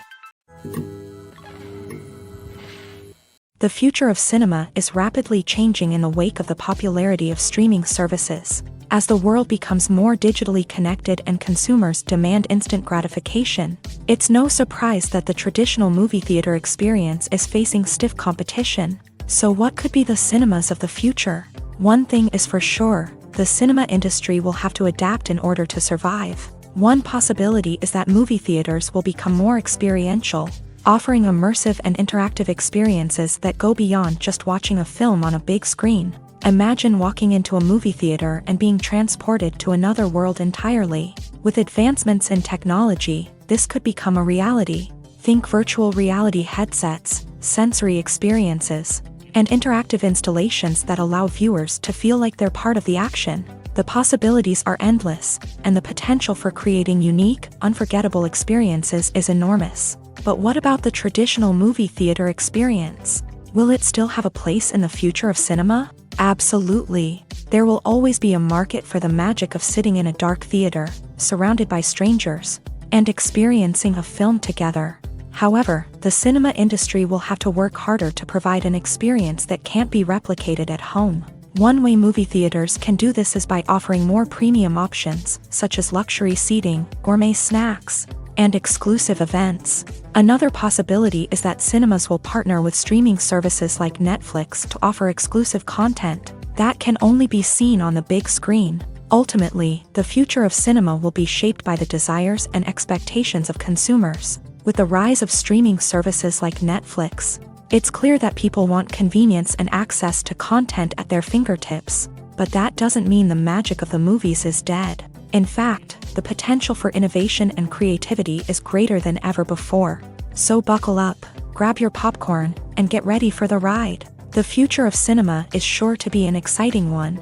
The future of cinema is rapidly changing in the wake of the popularity of streaming services. As the world becomes more digitally connected and consumers demand instant gratification, it's no surprise that the traditional movie theater experience is facing stiff competition. So what could be the cinemas of the future? One thing is for sure, the cinema industry will have to adapt in order to survive. One possibility is that movie theaters will become more experiential, offering immersive and interactive experiences that go beyond just watching a film on a big screen. Imagine walking into a movie theater and being transported to another world entirely. With advancements in technology, this could become a reality. Think virtual reality headsets, sensory experiences, and interactive installations that allow viewers to feel like they're part of the action. The possibilities are endless, and the potential for creating unique, unforgettable experiences is enormous. But what about the traditional movie theater experience? Will it still have a place in the future of cinema? Absolutely. There will always be a market for the magic of sitting in a dark theater, surrounded by strangers, and experiencing a film together. However, the cinema industry will have to work harder to provide an experience that can't be replicated at home. One way movie theaters can do this is by offering more premium options, such as luxury seating, gourmet snacks, and exclusive events. Another possibility is that cinemas will partner with streaming services like Netflix to offer exclusive content that can only be seen on the big screen. Ultimately, the future of cinema will be shaped by the desires and expectations of consumers. With the rise of streaming services like Netflix, it's clear that people want convenience and access to content at their fingertips. But that doesn't mean the magic of the movies is dead. In fact, the potential for innovation and creativity is greater than ever before. So buckle up, grab your popcorn, and get ready for the ride. The future of cinema is sure to be an exciting one.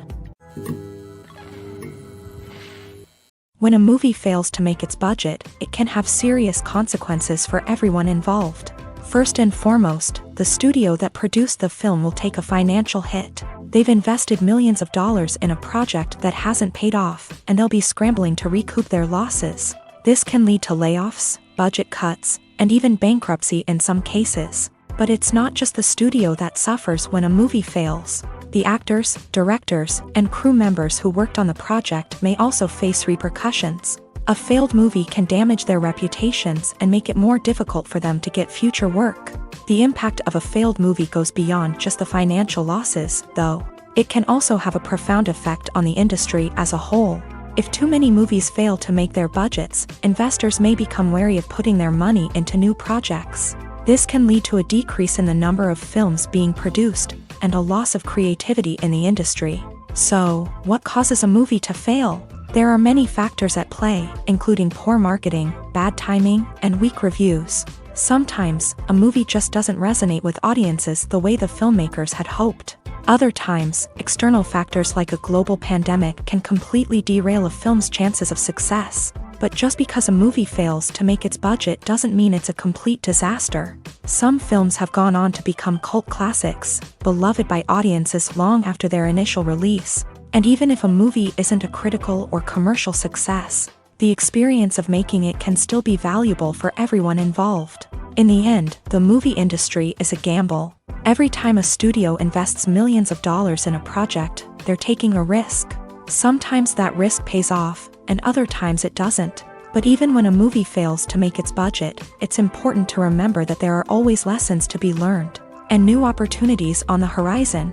When a movie fails to make its budget, it can have serious consequences for everyone involved. First and foremost, the studio that produced the film will take a financial hit. They've invested millions of dollars in a project that hasn't paid off, and they'll be scrambling to recoup their losses. This can lead to layoffs, budget cuts, and even bankruptcy in some cases. But it's not just the studio that suffers when a movie fails. The actors, directors, and crew members who worked on the project may also face repercussions. A failed movie can damage their reputations and make it more difficult for them to get future work. The impact of a failed movie goes beyond just the financial losses, though. It can also have a profound effect on the industry as a whole. If too many movies fail to make their budgets, investors may become wary of putting their money into new projects. This can lead to a decrease in the number of films being produced, and a loss of creativity in the industry. So, what causes a movie to fail? There are many factors at play, including poor marketing, bad timing, and weak reviews. Sometimes, a movie just doesn't resonate with audiences the way the filmmakers had hoped. Other times, external factors like a global pandemic can completely derail a film's chances of success. But just because a movie fails to make its budget doesn't mean it's a complete disaster. Some films have gone on to become cult classics, beloved by audiences long after their initial release. And even if a movie isn't a critical or commercial success, the experience of making it can still be valuable for everyone involved. In the end, the movie industry is a gamble. Every time a studio invests millions of dollars in a project, they're taking a risk. Sometimes that risk pays off, and other times it doesn't. But even when a movie fails to make its budget, it's important to remember that there are always lessons to be learned, and new opportunities on the horizon.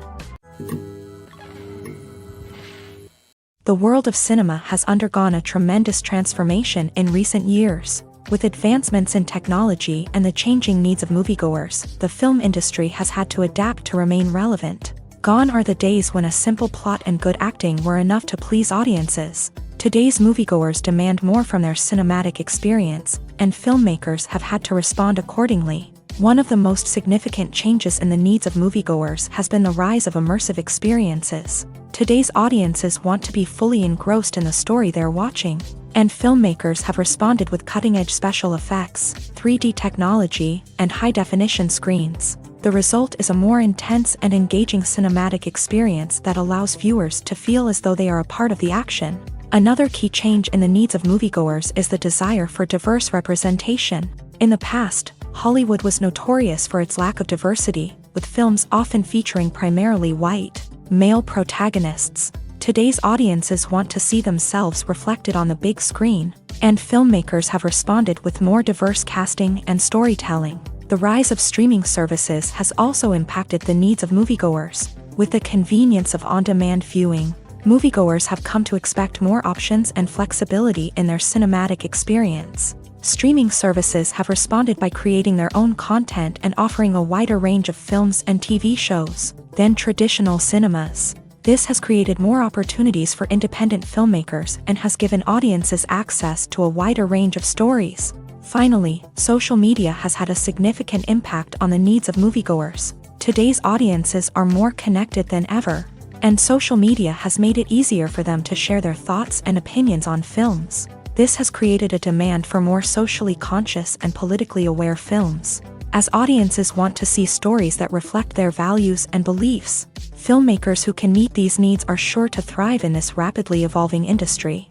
The world of cinema has undergone a tremendous transformation in recent years. With advancements in technology and the changing needs of moviegoers, the film industry has had to adapt to remain relevant. Gone are the days when a simple plot and good acting were enough to please audiences. Today's moviegoers demand more from their cinematic experience, and filmmakers have had to respond accordingly. One of the most significant changes in the needs of moviegoers has been the rise of immersive experiences. Today's audiences want to be fully engrossed in the story they're watching, and filmmakers have responded with cutting-edge special effects, 3D technology, and high-definition screens. The result is a more intense and engaging cinematic experience that allows viewers to feel as though they are a part of the action. Another key change in the needs of moviegoers is the desire for diverse representation. In the past, Hollywood was notorious for its lack of diversity, with films often featuring primarily white, male protagonists. Today's audiences want to see themselves reflected on the big screen, and filmmakers have responded with more diverse casting and storytelling. The rise of streaming services has also impacted the needs of moviegoers. With the convenience of on-demand viewing, moviegoers have come to expect more options and flexibility in their cinematic experience. Streaming services have responded by creating their own content and offering a wider range of films and TV shows than traditional cinemas. This has created more opportunities for independent filmmakers and has given audiences access to a wider range of stories. Finally, social media has had a significant impact on the needs of moviegoers. Today's audiences are more connected than ever, and social media has made it easier for them to share their thoughts and opinions on films. This has created a demand for more socially conscious and politically aware films. As audiences want to see stories that reflect their values and beliefs, filmmakers who can meet these needs are sure to thrive in this rapidly evolving industry.